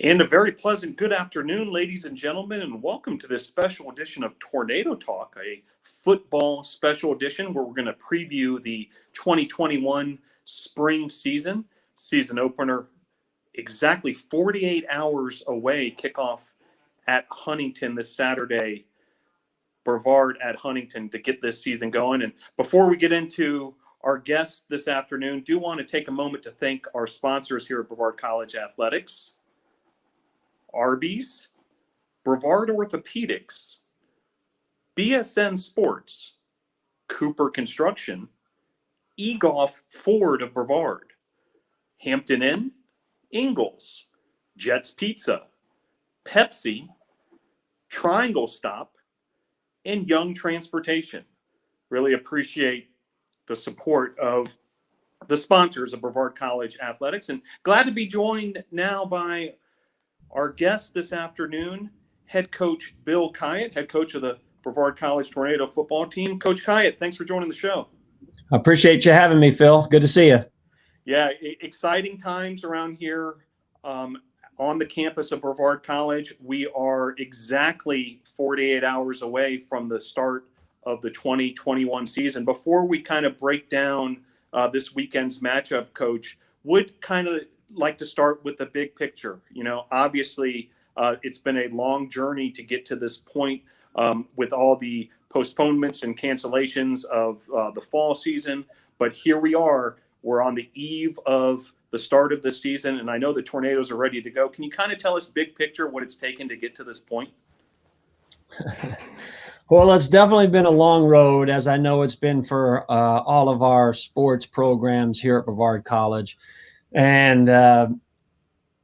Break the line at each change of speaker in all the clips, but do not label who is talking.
And a very pleasant good afternoon, ladies and gentlemen, and welcome to this special edition of Tornado Talk, a football special edition where we're going to preview the 2021 spring season opener. Exactly 48 hours away, kickoff at Huntington this Saturday, Brevard at Huntington to get this season going. And before we get into our guests this afternoon, do want to take a moment to thank our sponsors here at Brevard College Athletics. Arby's, Brevard Orthopedics, BSN Sports, Cooper Construction, eGolf Ford of Brevard, Hampton Inn, Ingalls, Jets Pizza, Pepsi, Triangle Stop, and Young Transportation. Really appreciate the support of the sponsors of Brevard College Athletics, and glad to be joined now by our guest this afternoon, head coach Bill Khayat, head coach of the Brevard College Tornado football team. Coach Khayat, thanks for joining the show.
I appreciate you having me, Phil. Good to see you.
Yeah, exciting times around here on the campus of Brevard College. We are exactly 48 hours away from the start of the 2021 season. Before we kind of break down this weekend's matchup, Coach, would kind of like to start with the big picture. You know, obviously it's been a long journey to get to this point with all the postponements and cancellations of the fall season. But here we are. We're on the eve of the start of the season, and I know the Tornadoes are ready to go. Can you kind of tell us big picture what it's taken to get to this point?
Well, it's definitely been a long road, as I know it's been for all of our sports programs here at Brevard College. And,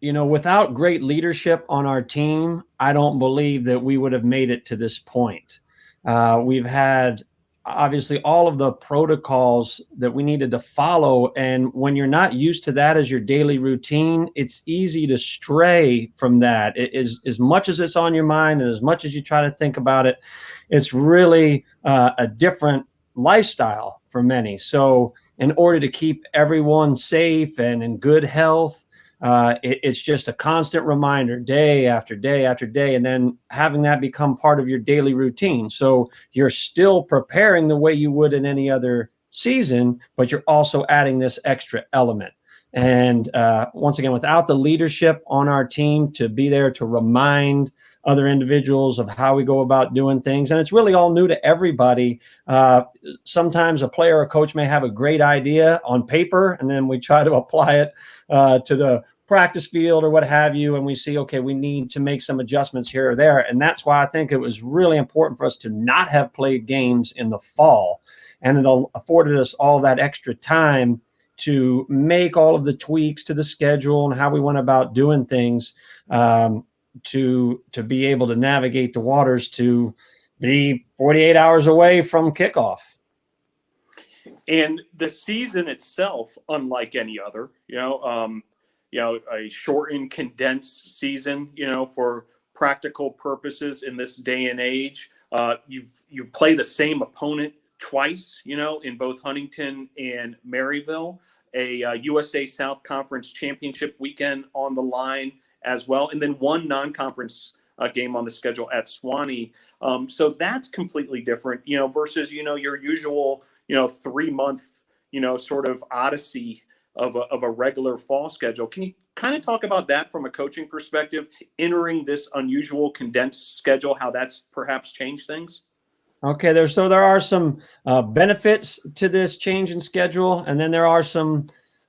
without great leadership on our team, I don't believe that we would have made it to this point. We've had, obviously, all of the protocols that we needed to follow. And when you're not used to that as your daily routine, it's easy to stray from that. It is, as much as it's on your mind and as much as you try to think about it, it's really a different lifestyle for many. So in order to keep everyone safe and in good health, it's just a constant reminder day after day after day, and then having that become part of your daily routine. So you're still preparing the way you would in any other season, but you're also adding this extra element. And once again, without the leadership on our team to be there to remind other individuals of how we go about doing things. And it's really all new to everybody. Sometimes a player or coach may have a great idea on paper, and then we try to apply it to the practice field or what have you. And we see, okay, we need to make some adjustments here or there. And that's why I think it was really important for us to not have played games in the fall. And it afforded us all that extra time to make all of the tweaks to the schedule and how we went about doing things, to be able to navigate the waters to be 48 hours away from kickoff.
And the season itself, unlike any other, a shortened, condensed season, for practical purposes in this day and age. You play the same opponent twice, in both Huntington and Maryville, a USA South Conference Championship weekend on the line as well, and then one non-conference game on the schedule at Swanee. So that's completely different, versus, your usual, 3-month, sort of odyssey of a regular fall schedule. Can you kind of talk about that from a coaching perspective, entering this unusual condensed schedule, how that's perhaps changed things?
Okay, there are some benefits to this change in schedule, and then there are some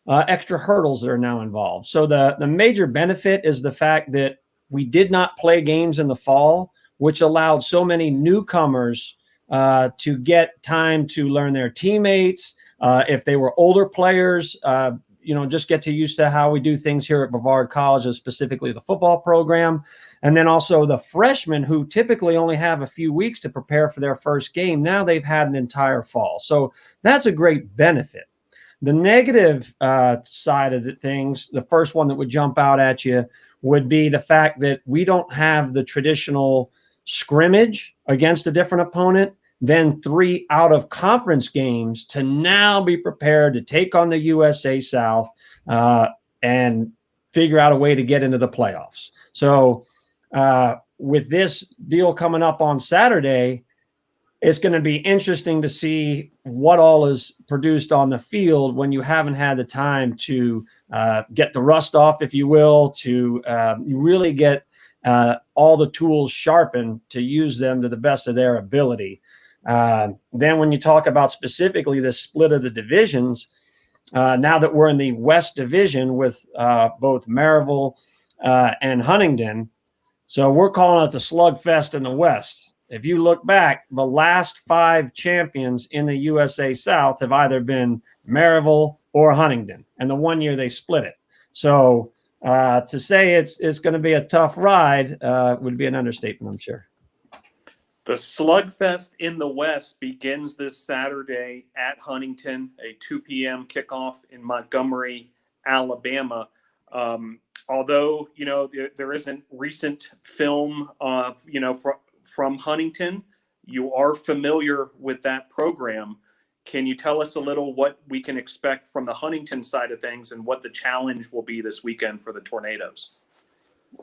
extra hurdles that are now involved. So the major benefit is the fact that we did not play games in the fall, which allowed so many newcomers to get time to learn their teammates. If they were older players, just get used to how we do things here at Brevard College, specifically the football program. And then also the freshmen, who typically only have a few weeks to prepare for their first game. Now they've had an entire fall. So that's a great benefit. The negative side of the things, the first one that would jump out at you would be the fact that we don't have the traditional scrimmage against a different opponent, then 3 out of conference games to now be prepared to take on the USA South and figure out a way to get into the playoffs. So with this deal coming up on Saturday, it's going to be interesting to see what all is produced on the field when you haven't had the time to get the rust off, if you will, to really get all the tools sharpened to use them to the best of their ability. Then when you talk about specifically the split of the divisions, now that we're in the West Division with both Maryville and Huntingdon, so we're calling it the slugfest in the West. If you look back, the last 5 champions in the USA South have either been Maryville or Huntingdon, and the one year they split it. So to say it's going to be a tough ride would be an understatement, I'm sure.
The slugfest in the West begins this Saturday at Huntington, a 2 p.m. kickoff in Montgomery, Alabama. Although, there isn't recent film, from Huntington, you are familiar with that program. Can you tell us a little what we can expect from the Huntington side of things and what the challenge will be this weekend for the Tornadoes?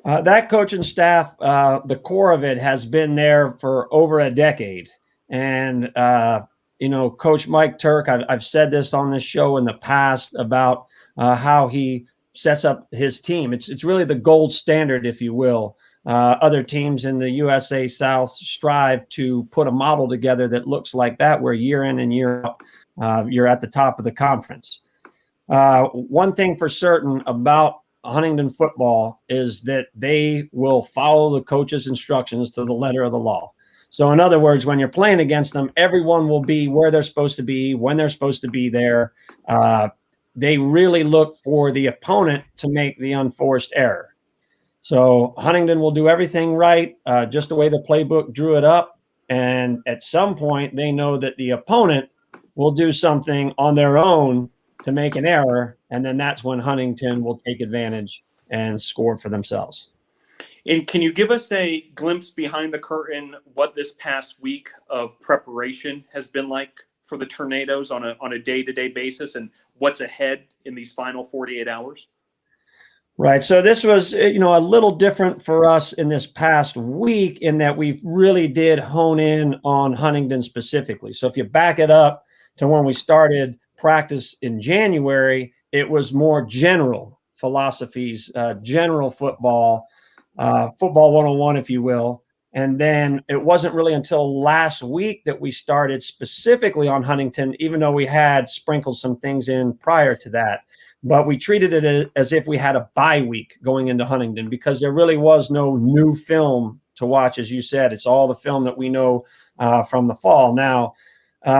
That coaching staff, the core of it has been there for over a decade. And, Coach Mike Turk, I've said this on this show in the past about how he sets up his team. It's really the gold standard, if you will. Other teams in the USA South strive to put a model together that looks like that, where year in and year out, you're at the top of the conference. One thing for certain about Huntingdon football is that they will follow the coach's instructions to the letter of the law. So in other words, when you're playing against them, everyone will be where they're supposed to be, when they're supposed to be there. They really look for the opponent to make the unforced error. So Huntingdon will do everything right, just the way the playbook drew it up. And at some point, they know that the opponent will do something on their own to make an error, and then that's when Huntington will take advantage and score for themselves.
And can you give us a glimpse behind the curtain what this past week of preparation has been like for the Tornadoes on a day-to-day basis, and what's ahead in these final 48 hours?
Right. So this was, a little different for us in this past week in that we really did hone in on Huntingdon specifically. So if you back it up to when we started practice in January, it was more general philosophies, general football 101, if you will. And then it wasn't really until last week that we started specifically on Huntington, even though we had sprinkled some things in prior to that. But we treated it as if we had a bye week going into Huntingdon because there really was no new film to watch. As you said, it's all the film that we know from the fall. Now,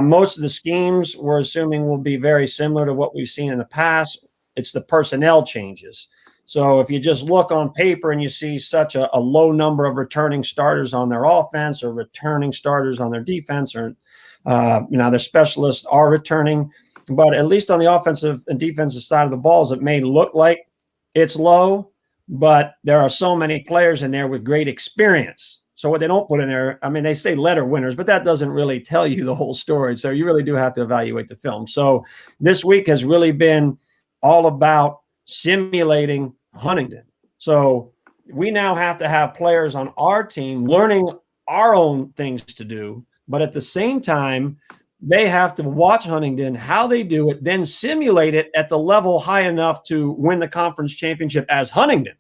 most of the schemes we're assuming will be very similar to what we've seen in the past. It's the personnel changes. So if you just look on paper and you see such a low number of returning starters on their offense or returning starters on their defense, or their specialists are returning, but at least on the offensive and defensive side of the balls, it may look like it's low, but there are so many players in there with great experience. So what they don't put in there, they say letter winners, but that doesn't really tell you the whole story. So you really do have to evaluate the film. So this week has really been all about simulating Huntingdon. So we now have to have players on our team learning our own things to do, but at the same time, they have to watch Huntingdon, how they do it, then simulate it at the level high enough to win the conference championship as Huntingdon.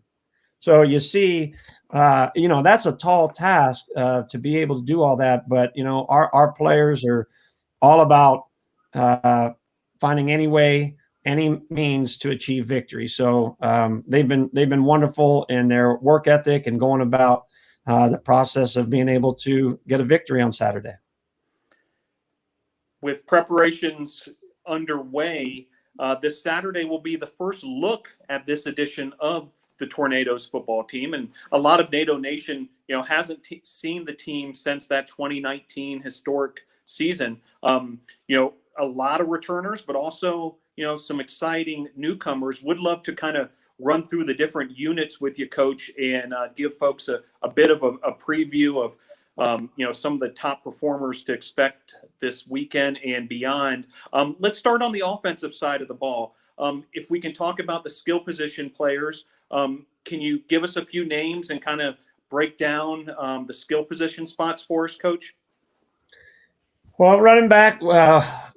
So you see, that's a tall task to be able to do all that. But, our players are all about finding any way, any means to achieve victory. So they've been wonderful in their work ethic and going about the process of being able to get a victory on Saturday.
With preparations underway, this Saturday will be the first look at this edition of the Tornadoes football team. And a lot of NATO Nation, hasn't seen the team since that 2019 historic season. A lot of returners, but also, some exciting newcomers. Would love to kind of run through the different units with you, Coach, and give folks a bit of a preview of some of the top performers to expect this weekend and beyond. Let's start on the offensive side of the ball. If we can talk about the skill position players, Can you give us a few names and kind of break down the skill position spots for us, Coach?
Well, running back,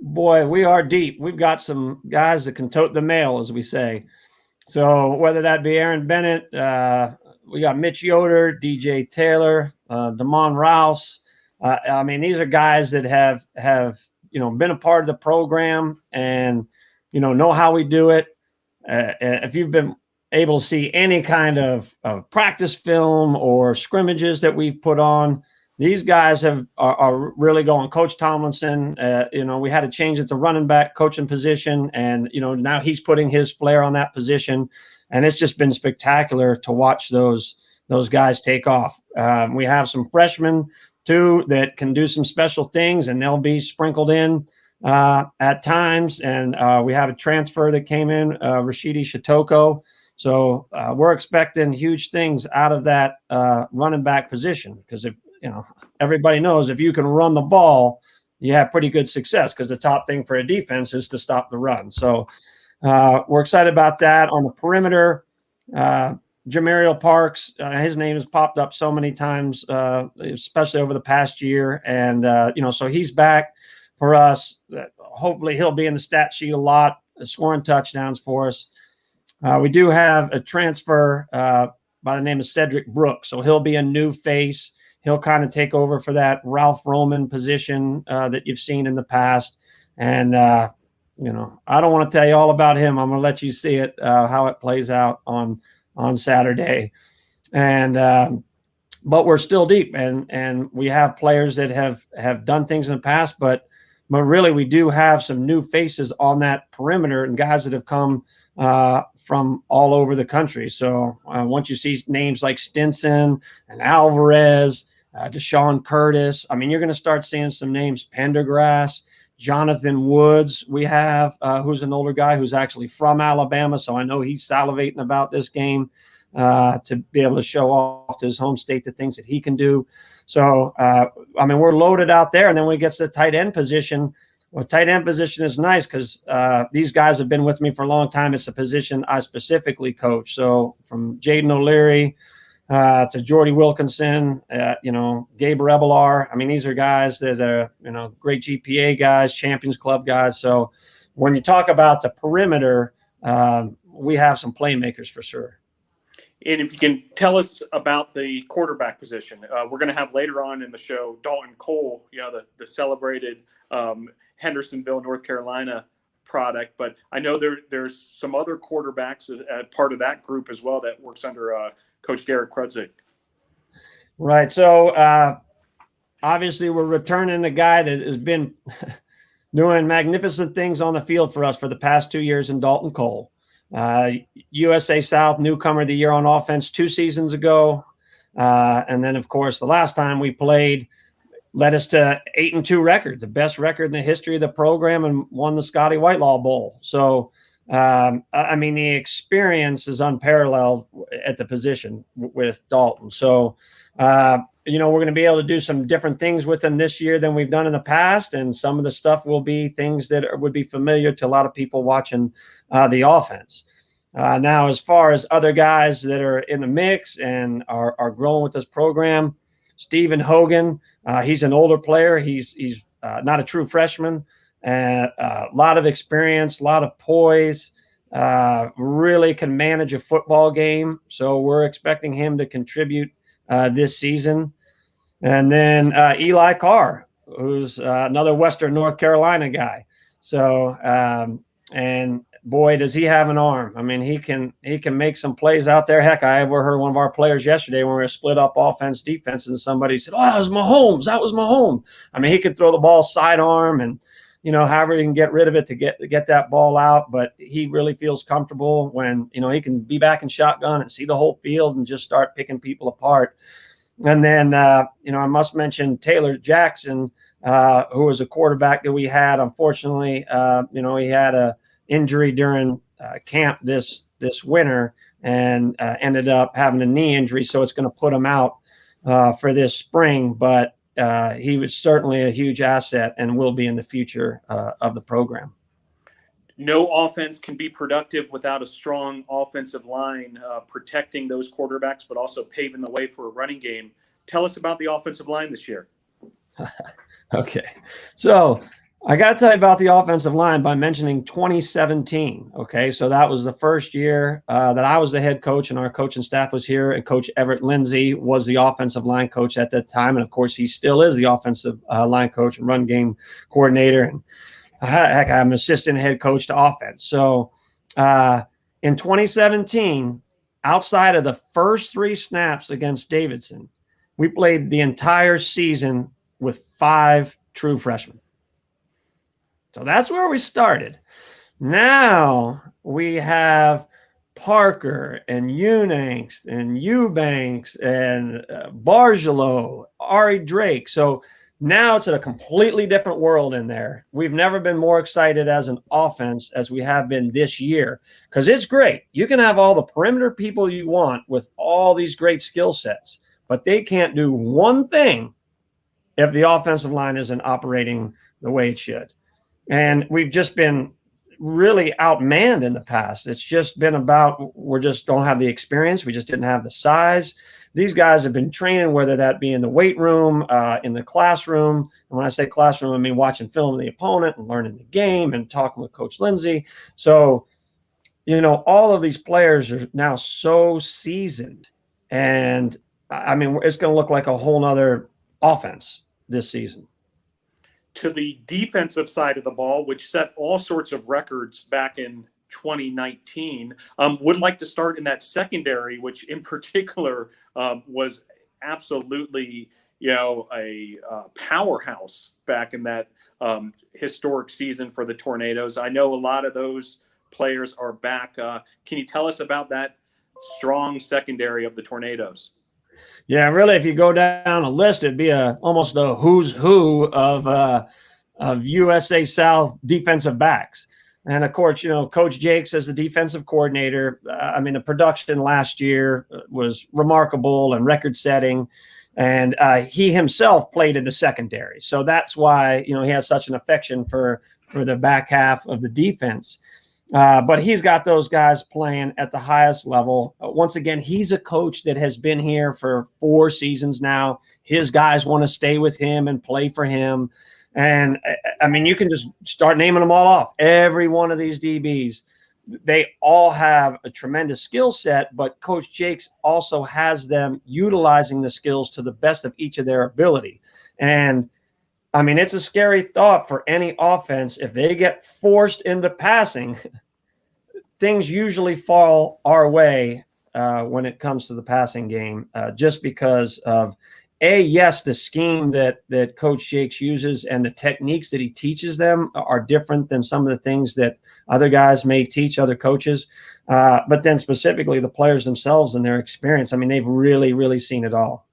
boy, we are deep. We've got some guys that can tote the mail, as we say. So whether that be Aaron Bennett, we got Mitch Yoder, DJ Taylor, Damon Rouse. I mean, these are guys that have been a part of the program and know how we do it. If you've been able to see any kind of practice film or scrimmages that we've put on, these guys are really going. Coach Tomlinson, we had a change at the running back coaching position, and now he's putting his flair on that position, and it's just been spectacular to watch those guys take off. We have some freshmen too that can do some special things, and they'll be sprinkled in at times. And we have a transfer that came in, Rashidi Shitoko. So we're expecting huge things out of that running back position, because if everybody knows if you can run the ball, you have pretty good success, because the top thing for a defense is to stop the run. So we're excited about that. On the perimeter, Jamariel Parks, his name has popped up so many times, especially over the past year. And, so he's back for us. Hopefully he'll be in the stat sheet a lot, scoring touchdowns for us. We do have a transfer by the name of Cedric Brooks. So he'll be a new face. He'll kind of take over for that Ralph Roman position that you've seen in the past. And, I don't want to tell you all about him. I'm going to let you see it, how it plays out on Saturday. And, but we're still deep, and we have players that have done things in the past, but really we do have some new faces on that perimeter and guys that have come from all over the country. So once you see names like Stinson and Alvarez, Deshaun Curtis, I mean, you're going to start seeing some names, Pendergrass, Jonathan Woods. We have who's an older guy who's actually from Alabama, so I know he's salivating about this game to be able to show off to his home state the things that he can do. So, we're loaded out there. And then when we get to the tight end position, well, tight end position is nice because these guys have been with me for a long time. It's a position I specifically coach. So from Jaden O'Leary to Jordy Wilkinson, Gabe Rebelar. I mean, these are guys that are, great GPA guys, Champions Club guys. So when you talk about the perimeter, we have some playmakers for sure.
And if you can tell us about the quarterback position, we're going to have later on in the show Dalton Cole, the celebrated Hendersonville, North Carolina product. But I know there's some other quarterbacks part of that group as well that works under Coach Garrett Krudzik.
Right. So obviously we're returning a guy that has been doing magnificent things on the field for us for the past 2 years in Dalton Cole. USA South newcomer of the year on offense 2 seasons ago. And then, of course, the last time we played led us to 8-2 record, the best record in the history of the program, and won the Scotty Whitelaw Bowl. So, the experience is unparalleled at the position with Dalton. So, we're going to be able to do some different things with him this year than we've done in the past. And some of the stuff will be things that would be familiar to a lot of people watching the offense. Now, as far as other guys that are in the mix and are growing with this program, Stephen Hogan, he's an older player. He's not a true freshman. A lot of experience, a lot of poise, really can manage a football game. So we're expecting him to contribute this season. And then Eli Carr, who's another Western North Carolina guy. So, and boy, does he have an arm. I mean, he can make some plays out there. Heck, I overheard one of our players yesterday when we were split up offense, defense, and somebody said, "Oh, that was Mahomes. That was Mahomes." I mean, he could throw the ball sidearm and, however he can get rid of it to get that ball out. But he really feels comfortable when, he can be back in shotgun and see the whole field and just start picking people apart. And then, I must mention Taylor Jackson, who was a quarterback that we had. Unfortunately, he had a injury during camp this winter and ended up having a knee injury. So it's going to put him out for this spring. But he was certainly a huge asset and will be in the future of the program.
No offense can be productive without a strong offensive line protecting those quarterbacks, but also paving the way for a running game. Tell us about the offensive line this year.
Okay. So I got to tell you about the offensive line by mentioning 2017. Okay. So that was the first year that I was the head coach and our coaching staff was here. And Coach Everett Lindsay was the offensive line coach at that time. And of course, he still is the offensive line coach and run game coordinator. And heck, I'm assistant head coach to offense. So in 2017, outside of the first 3 snaps against Davidson, we played the entire season with 5 true freshmen. So that's where we started. Now we have Parker and Unanks and Eubanks and Bargelo, Ari Drake. So now it's a completely different world in there. We've never been more excited as an offense as we have been this year because it's great. You can have all the perimeter people you want with all these great skill sets, but they can't do one thing if the offensive line isn't operating the way it should. And we've just been really outmanned in the past. It's just been about we just don't have the experience. We just didn't have the size. These guys have been training, whether that be in the weight room, in the classroom. And when I say classroom, I mean watching film of the opponent and learning the game and talking with Coach Lindsay. So, you know, all of these players are now so seasoned. And, I mean, it's going to look like a whole nother offense this season.
To the defensive side of the ball, which set all sorts of records back in 2019, would like to start in that secondary, which in particular was absolutely, you know, a powerhouse back in that historic season for the Tornadoes. I know a lot of those players are back. Can you tell us about that strong secondary of the Tornadoes?
Yeah, really, if you go down a list, it'd be almost a who's who of USA South defensive backs. And of course, you know, Coach Jakes as the defensive coordinator. I mean, the production last year was remarkable and record-setting, and he himself played in the secondary. So that's why, you know, he has such an affection for the back half of the defense. But he's got those guys playing at the highest level. Once again, he's a coach that has been here for 4 seasons now. His guys want to stay with him and play for him. And, I mean, you can just start naming them all off. Every one of these DBs, they all have a tremendous skill set, but Coach Jakes also has them utilizing the skills to the best of each of their ability. And, I mean, it's a scary thought for any offense. If they get forced into passing, things usually fall our way when it comes to the passing game, just because of, yes, the scheme that Coach Jakes uses and the techniques that he teaches them are different than some of the things that other guys may teach other coaches. But then specifically the players themselves and their experience, I mean, they've really, really seen it all.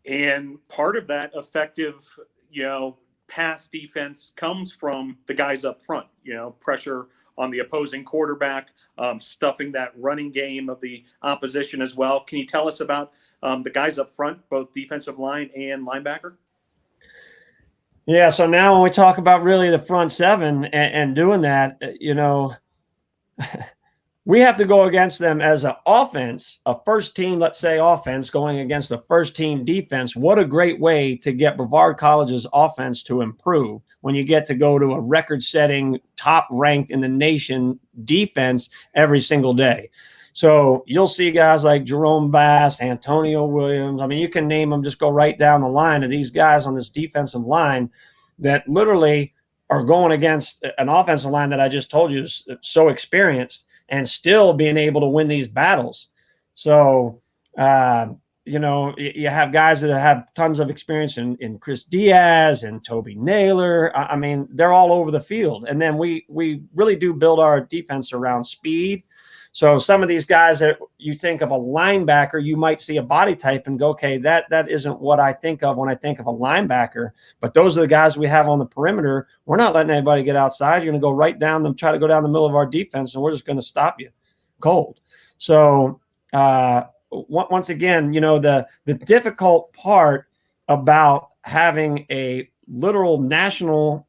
And part of that effective, you know, pass defense comes from the guys up front, you know, pressure on the opposing quarterback, stuffing that running game of the opposition as well. Can you tell us about the guys up front, both defensive line and linebacker?
Yeah, so now when we talk about really the front seven and doing that, you know, we have to go against them as an offense, a first team, let's say offense going against the first team defense. What a great way to get Brevard College's offense to improve when you get to go to a record-setting, top-ranked in the nation defense every single day. So you'll see guys like Jerome Bass, Antonio Williams. I mean, you can name them, just go right down the line of these guys on this defensive line that literally are going against an offensive line that I just told you is so experienced and still being able to win these battles. So, you know, you have guys that have tons of experience in Chris Diaz and Toby Naylor. I mean, they're all over the field. And then we really do build our defense around speed. So some of these guys that you think of a linebacker, you might see a body type and go, okay, that isn't what I think of when I think of a linebacker. But those are the guys we have on the perimeter. We're not letting anybody get outside. You're going to go right down them, try to go down the middle of our defense, and we're just going to stop you cold. So once again, you know, the difficult part about having a literal national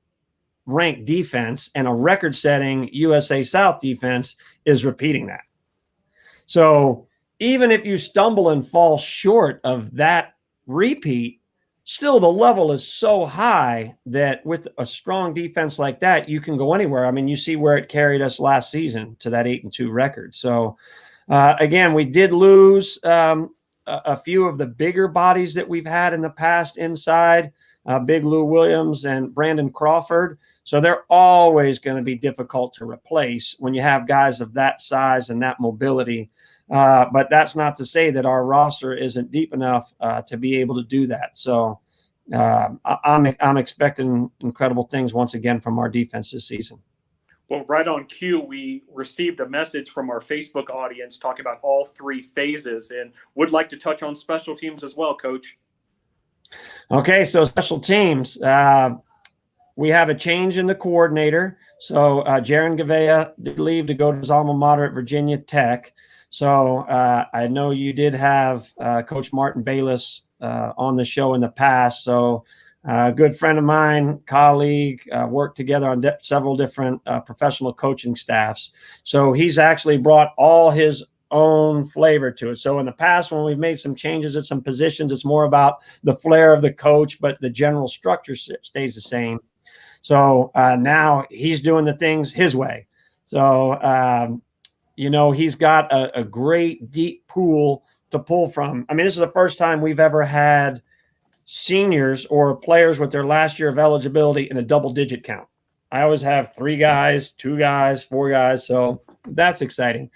ranked defense and a record-setting USA South defense is repeating that. So even if you stumble and fall short of that repeat, still the level is so high that with a strong defense like that, you can go anywhere. I mean, you see where it carried us last season to that 8-2 record. So again, we did lose a few of the bigger bodies that we've had in the past inside, Big Lou Williams and Brandon Crawford. So they're always going to be difficult to replace when you have guys of that size and that mobility. But that's not to say that our roster isn't deep enough to be able to do that. So I'm expecting incredible things once again from our defense this season.
Well, right on cue, we received a message from our Facebook audience talking about all three phases and would like to touch on special teams as well, Coach.
Okay, so special teams. We have a change in the coordinator. So Jaron Gavea did leave to go to his alma mater at Virginia Tech. So I know you did have Coach Martin Bayless on the show in the past. So a good friend of mine, colleague, worked together on several different professional coaching staffs. So he's actually brought all his own flavor to it. So in the past, when we've made some changes at some positions, it's more about the flair of the coach, but the general structure stays the same. So now he's doing the things his way. So, he's got a great deep pool to pull from. I mean, this is the first time we've ever had seniors or players with their last year of eligibility in a double-digit count. I always have 3 guys, 2 guys, 4 guys. So that's exciting.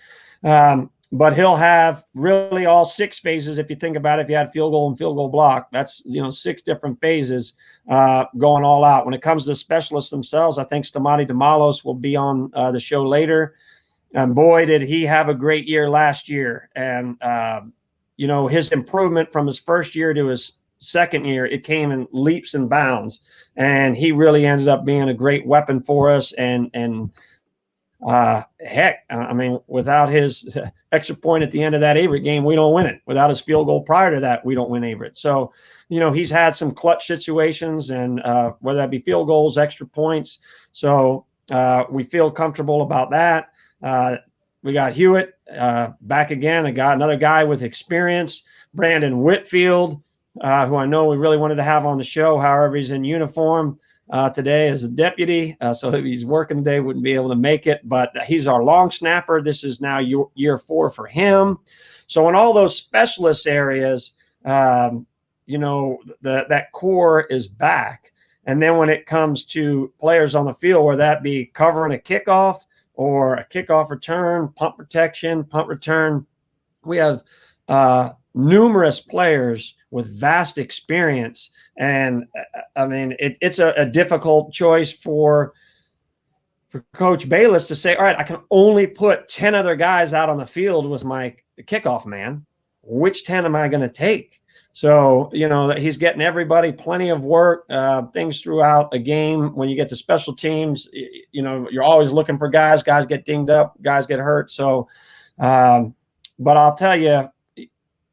But he'll have really all 6 phases. If you think about it, if you had field goal and field goal block, that's 6 different phases going all out. When it comes to the specialists themselves, I think Stamati Damalos will be on the show later. And boy, did he have a great year last year. And his improvement from his first year to his second year, it came in leaps and bounds. And he really ended up being a great weapon for us. And heck, I mean, without his extra point at the end of that Averett game, we don't win it. Without his field goal prior to that, we don't win Averett. So, he's had some clutch situations, and whether that be field goals, extra points. So we feel comfortable about that. We got Hewitt back again. Another guy with experience, Brandon Whitfield, who I know we really wanted to have on the show. However, he's in uniform today as a deputy. So if he's working today, wouldn't be able to make it, but he's our long snapper. This is now year 4 for him. So in all those specialist areas, that core is back. And then when it comes to players on the field, where that be covering a kickoff or a kickoff return, punt protection, punt return, we have numerous players with vast experience. And I mean, it's a difficult choice for Coach Bayless to say, all right, I can only put 10 other guys out on the field with my kickoff man. Which 10 am I going to take? So, he's getting everybody plenty of work, things throughout a game. When you get to special teams, you're always looking for guys get dinged up, guys get hurt. So, but I'll tell you,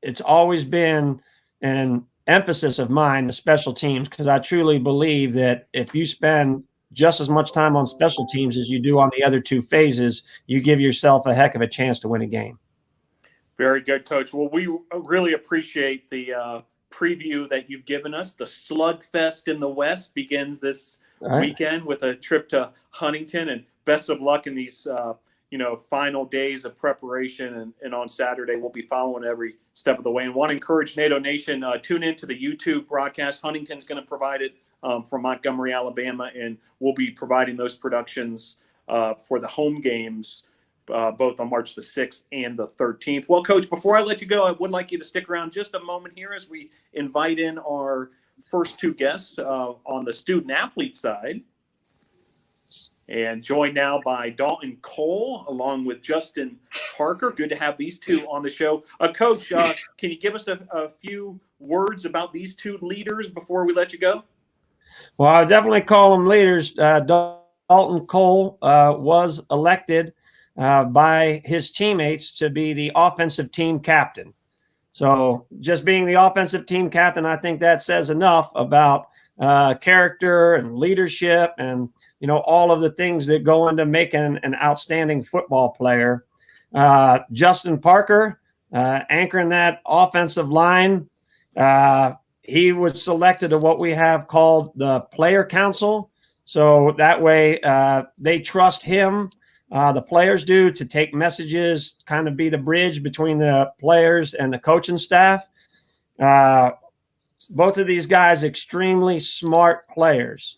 it's always been an emphasis of mine, the special teams, because I truly believe that if you spend just as much time on special teams as you do on the other 2 phases, you give yourself a heck of a chance to win a game.
Very good, Coach. Well, we really appreciate the preview that you've given us. The Slugfest in the West begins this weekend with a trip to Huntington, and best of luck in these final days of preparation. And on Saturday, we'll be following every step of the way. And want to encourage NATO Nation, tune into the YouTube broadcast. Huntington's going to provide it from Montgomery, Alabama, and we'll be providing those productions for the home games, both on March the 6th and the 13th. Well, Coach, before I let you go, I would like you to stick around just a moment here as we invite in our first 2 guests on the student-athlete side. And joined now by Dalton Cole along with Justin Parker. Good to have these 2 on the show. Coach, can you give us a few words about these 2 leaders before we let you go?
Well, I would definitely call them leaders. Dalton Cole was elected by his teammates to be the offensive team captain. So just being the offensive team captain, I think that says enough about character and leadership and, all of the things that go into making an outstanding football player. Justin Parker, anchoring that offensive line. He was selected to what we have called the Player Council. So that way they trust him. The players do, to take messages, kind of be the bridge between the players and the coaching staff. Both of these guys, extremely smart players,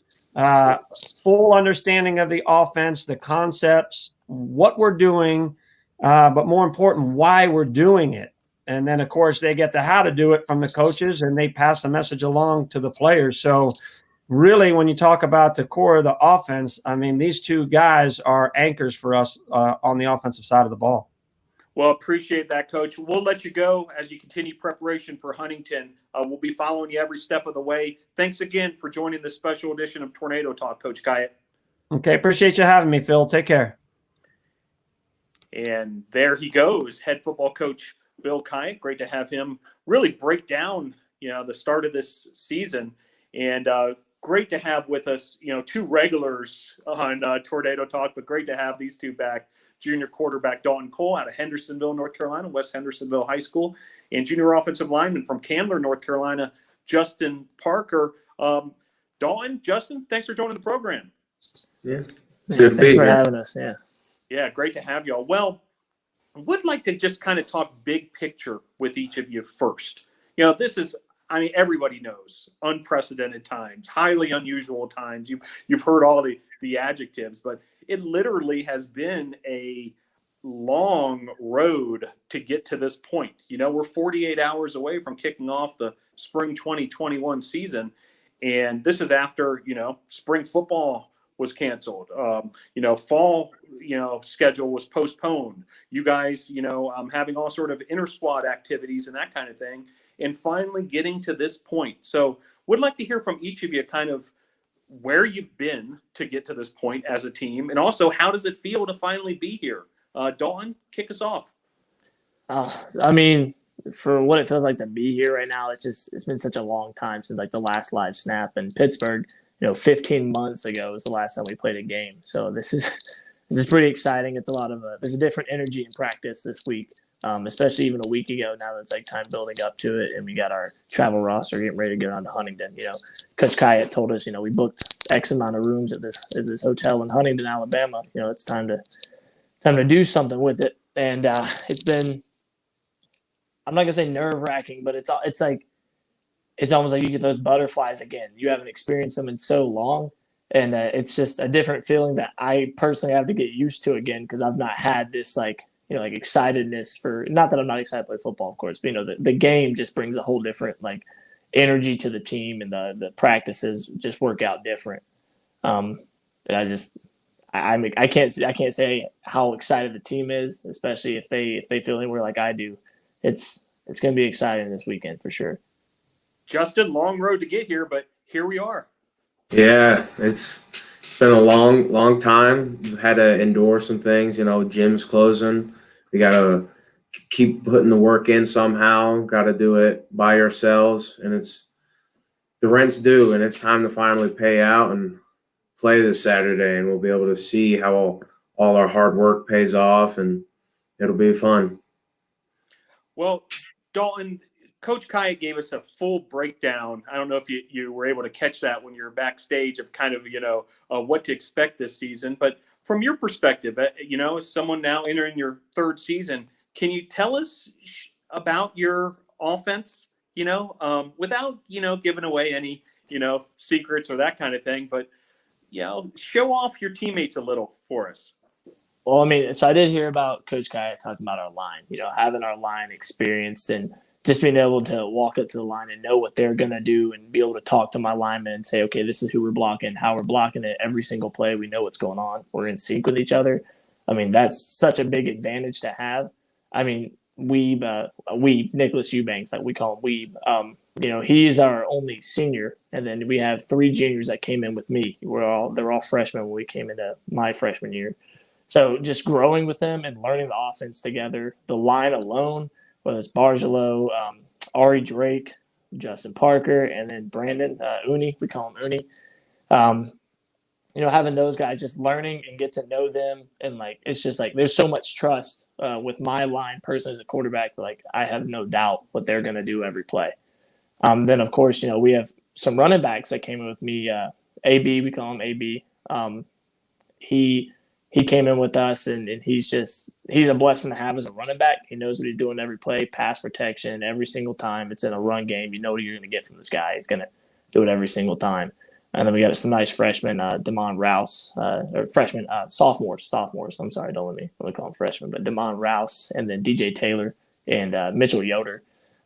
full understanding of the offense, the concepts, what we're doing, but more important, why we're doing it. And then, of course, they get the how to do it from the coaches, and they pass the message along to the players. So really, when you talk about the core of the offense, I mean, these two guys are anchors for us on the offensive side of the ball.
Well, appreciate that, Coach. We'll let you go as you continue preparation for Huntington. We'll be following you every step of the way. Thanks again for joining this special edition of Tornado Talk, Coach Khayat.
Okay, appreciate you having me, Phil. Take care.
And there he goes, head football coach Bill Khayat. Great to have him really break down, the start of this season. And great to have with us, two regulars on Tornado Talk, but great to have these two back. Junior quarterback Dalton Cole out of Hendersonville, North Carolina, West Hendersonville High School, and junior offensive lineman from Candler, North Carolina, Justin Parker. Dalton, Justin, thanks for joining the program.
Yeah.
Thanks for having us.
Yeah, great to have y'all. Well, I would like to just kind of talk big picture with each of you first. This is, everybody knows, unprecedented times, highly unusual times. You've heard all the adjectives, but it literally has been a long road to get to this point. We're 48 hours away from kicking off the spring 2021 season. And this is after, spring football was canceled. Fall, schedule was postponed. You guys, having all sort of inter-squad activities and that kind of thing. And finally getting to this point. So would like to hear from each of you kind of where you've been to get to this point as a team, and also how does it feel to finally be here? Dalton, kick us off.
For what it feels like to be here right now, it's been such a long time since like the last live snap in Pittsburgh. 15 months ago was the last time we played a game. So this is pretty exciting. It's a lot of there's a different energy in practice this week, especially even a week ago. Now that it's like time building up to it, and we got our travel roster getting ready to get on to Huntington. Coach Khayat told us, we booked X amount of rooms at this hotel in Huntington, Alabama. It's time to do something with it. And it's been, I'm not gonna say nerve wracking, but it's almost like you get those butterflies again. You haven't experienced them in so long, and it's just a different feeling that I personally have to get used to again, because I've not had this like excitedness for, not that I'm not excited to play football, of course, but the game just brings a whole different like energy to the team, and the practices just work out different. And I can't say how excited the team is, especially if they feel anywhere like I do. It's going to be exciting this weekend for sure.
Justin, long road to get here, but here we are.
Yeah, it's been a long time. We've had to endure some things, gym's closing. We got to keep putting the work in somehow. Got to do it by ourselves, and it's the rent's due, and it's time to finally pay out and play this Saturday, and we'll be able to see how all our hard work pays off, and it'll be fun.
Well, Dalton, Coach Khayat gave us a full breakdown. I don't know if you were able to catch that when you're backstage of kind of, what to expect this season. But from your perspective, as someone now entering your third season, can you tell us about your offense, without, giving away any, secrets or that kind of thing, but, show off your teammates a little for us.
Well, so I did hear about Coach Khayat talking about our line, having our line experienced and just being able to walk up to the line and know what they're going to do and be able to talk to my linemen and say, okay, this is who we're blocking, how we're blocking it every single play. We know what's going on. We're in sync with each other. That's such a big advantage to have. Weeb, Nicholas Eubanks, like we call him Weeb, he's our only senior. And then we have 3 juniors that came in with me. They're all freshmen when we came into my freshman year. So just growing with them and learning the offense together, the line alone, whether it's Bargelo, Ari Drake, Justin Parker, and then Brandon Uni. We call him Uni. Having those guys, just learning and get to know them, and like it's just like there's so much trust with my line person as a quarterback. Like I have no doubt what they're going to do every play. Then of course we have some running backs that came in with me. AB, we call him AB. He came in with us, and he's a blessing to have as a running back. He knows what he's doing every play, pass protection every single time. It's in a run game. You know what you're going to get from this guy. He's going to do it every single time. And then we got some nice freshmen, Damon Rouse, or freshman, sophomores. I'm sorry, don't let me call them freshmen, but Damon Rouse, and then DJ Taylor and Mitchell Yoder.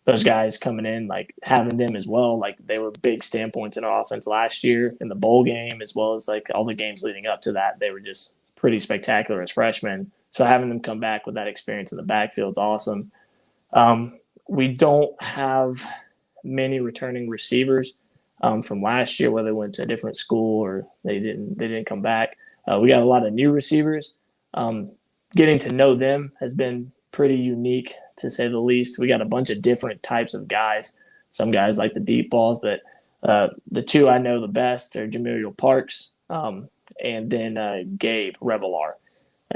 Those guys coming in, like having them as well, like they were big standpoints in our offense last year in the bowl game, as well as like all the games leading up to that. They were just pretty spectacular as freshmen. So having them come back with that experience in the backfield is awesome. We don't have many returning receivers from last year, whether they went to a different school or they didn't come back. We got a lot of new receivers. Getting to know them has been pretty unique, to say the least. We got a bunch of different types of guys. Some guys like the deep balls, but the two I know the best are Jamariel Parks and then Gabe Revelar.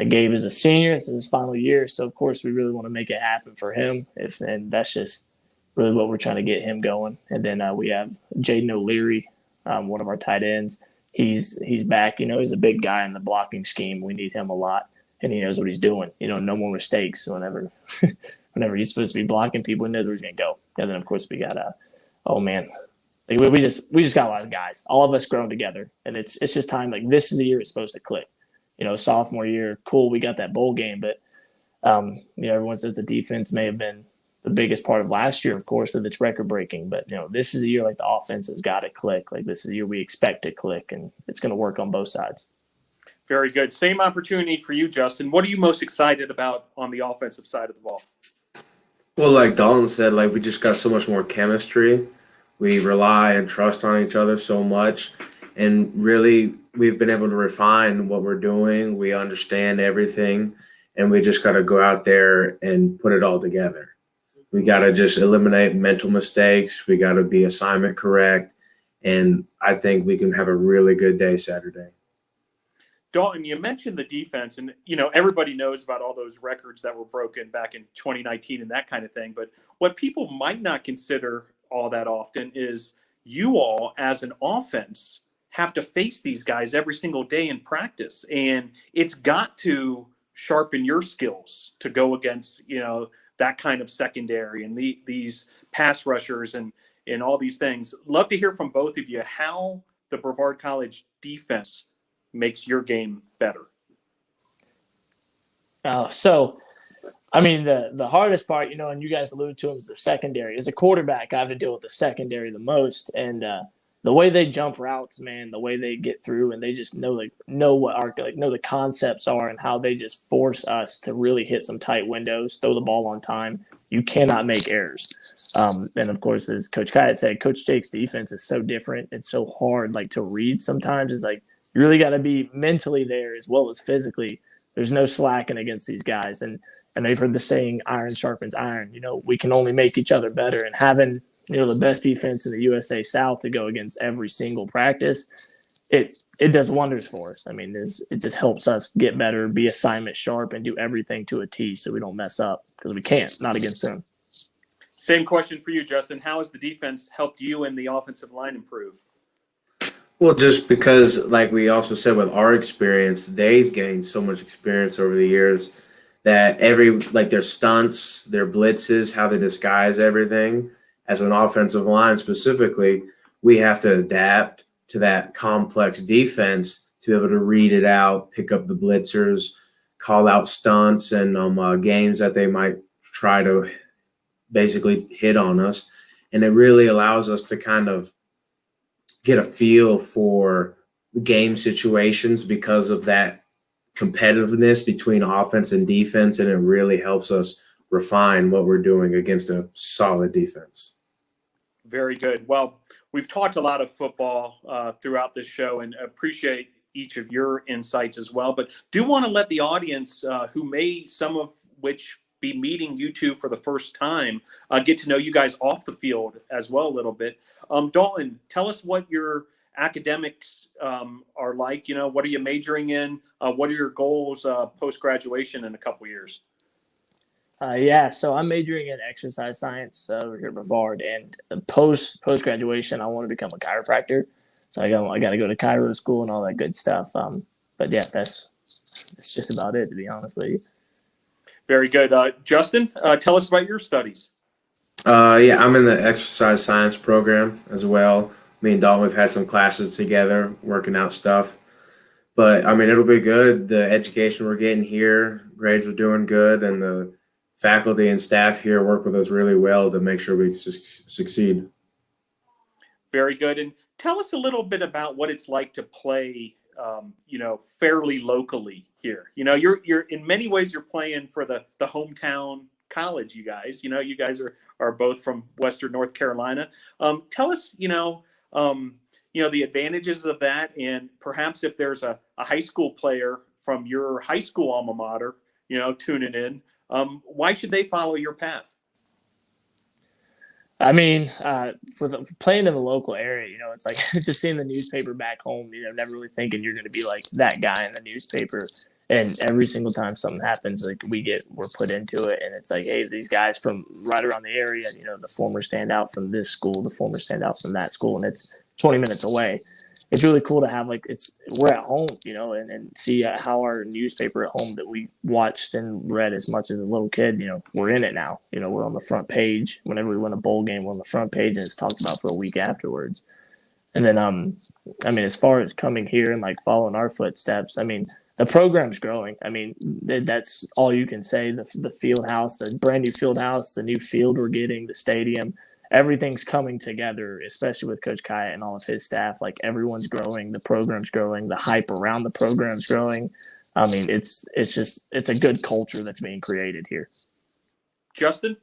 Gabe is a senior. This is his final year, so of course we really want to make it happen for him. And that's just really what we're trying to get him going. And then we have Jaden O'Leary, one of our tight ends. He's back. He's a big guy in the blocking scheme. We need him a lot, and he knows what he's doing. No more mistakes whenever he's supposed to be blocking people. He knows where he's going to go. And then of course we got we just got a lot of guys. All of us grown together, and it's just time. Like this is the year it's supposed to click. Sophomore year, cool. We got that bowl game, but everyone says the defense may have been the biggest part of last year, of course, with its record breaking. But this is the year like the offense has got to click. Like this is the year we expect to click, and it's going to work on both sides.
Very good. Same opportunity for you, Justin. What are you most excited about on the offensive side of the ball?
Well, like Dalton said, like we just got so much more chemistry. We rely and trust on each other so much, and really we've been able to refine what we're doing. We understand everything, and we just got to go out there and put it all together. We got to just eliminate mental mistakes. We got to be assignment correct, and I think we can have a really good day Saturday.
Dalton, you mentioned the defense, and everybody knows about all those records that were broken back in 2019 and that kind of thing. But what people might not consider all that often is you all, as an offense, have to face these guys every single day in practice, and it's got to sharpen your skills to go against that kind of secondary and these pass rushers and all these things. Love to hear from both of you how the Brevard College defense makes your game better.
The hardest part, and you guys alluded to him, is the secondary. As a quarterback, I have to deal with the secondary the most. And the way they jump routes, man, the way they get through, and they just know the concepts are and how they just force us to really hit some tight windows, throw the ball on time. You cannot make errors. And of course, as Coach Khayat said, Coach Jake's defense is so different. It's so hard to read sometimes. It's like you really got to be mentally there as well as physically. There's no slacking against these guys. And they've heard the saying, iron sharpens iron. We can only make each other better. And having, the best defense in the USA South to go against every single practice, it does wonders for us. It just helps us get better, be assignment sharp, and do everything to a T so we don't mess up, because we can't, not against them.
Same question for you, Justin. How has the defense helped you and the offensive line improve?
Well, just because, like we also said, with our experience, they've gained so much experience over the years that their stunts, their blitzes, how they disguise everything, as an offensive line specifically, we have to adapt to that complex defense to be able to read it out, pick up the blitzers, call out stunts and games that they might try to basically hit on us. And it really allows us to kind of get a feel for game situations because of that competitiveness between offense and defense, and it really helps us refine what we're doing against a solid defense.
Very good. Well, we've talked a lot of football throughout this show, and appreciate each of your insights as well, but do want to let the audience, some of which be meeting you two for the first time, get to know you guys off the field as well a little bit. Dalton, tell us what your academics are like. What are you majoring in? What are your goals post-graduation in a couple years?
So I'm majoring in exercise science over here at Brevard, and post graduation, I want to become a chiropractor. So I got to go to chiro school and all that good stuff. But yeah, that's just about it, to be honest with you.
Very good. Justin, tell us about your studies.
I'm in the exercise science program as well. Me and Dalton, we've had some classes together, working out stuff. But I mean, it'll be good. The education we're getting here, grades are doing good, and the faculty and staff here work with us really well to make sure we succeed.
Very good. And tell us a little bit about what it's like to play, fairly locally here. You're in many ways you're playing for the hometown college. You guys, you guys are both from Western North Carolina. Tell us, the advantages of that, and perhaps if there's a high school player from your high school alma mater, tuning in. Why should they follow your path?
I mean, for playing in the local area, it's like just seeing the newspaper back home, never really thinking you're going to be like that guy in the newspaper. And every single time something happens, like we're put into it. And it's like, hey, these guys from right around the area, the former standout from this school, the former standout from that school, and it's 20 minutes away. It's really cool to have we're at home, and see how our newspaper at home that we watched and read as much as a little kid, we're in it now. We're on the front page. Whenever we win a bowl game, we're on the front page, and it's talked about for a week afterwards. And then, as far as coming here and following our footsteps, the program's growing. That's all you can say. The field house, the brand new field house, the new field we're getting, the stadium. Everything's coming together, especially with Coach Khayat and all of his staff. Everyone's growing, the program's growing, the hype around the program's growing. It's a good culture that's being created here.
Justin?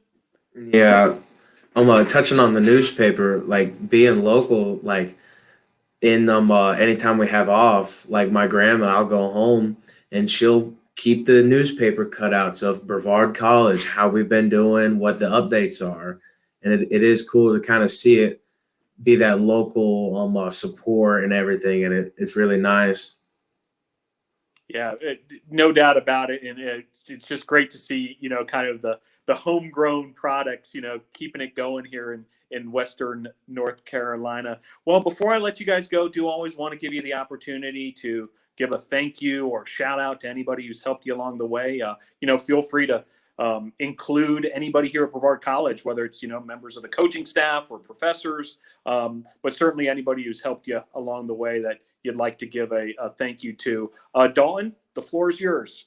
Yeah, I'm touching on the newspaper, being local, in anytime we have off, my grandma, I'll go home and she'll keep the newspaper cutouts of Brevard College, how we've been doing, what the updates are. And it is cool to kind of see it be that local support and everything. And it's really nice.
Yeah, no doubt about it. And it's just great to see, kind of the homegrown products, keeping it going here in Western North Carolina. Well, before I let you guys go, do always want to give you the opportunity to give a thank you or shout out to anybody who's helped you along the way. Feel free to include anybody here at Brevard College, whether it's, members of the coaching staff or professors, but certainly anybody who's helped you along the way that you'd like to give a thank you to. Dalton, the floor is yours.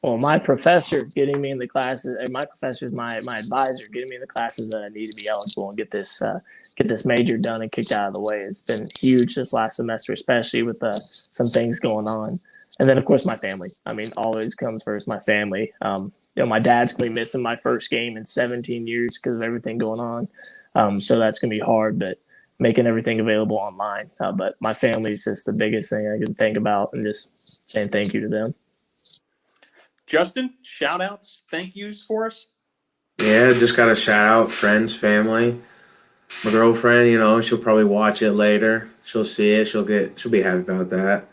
Well, my professor getting me in the classes, my professor is my advisor getting me in the classes that I need to be eligible and get this major done and kicked out of the way. It's been huge this last semester, especially with some things going on. And then, of course, my family. Always comes first, my family. My dad's going to be missing my first game in 17 years because of everything going on. So that's going to be hard, but making everything available online. But my family is just the biggest thing I can think about, and just saying thank you to them.
Justin, shout outs, thank yous for us.
Yeah, just got to shout out friends, family. My girlfriend, she'll probably watch it later. She'll see it. She'll be happy about that.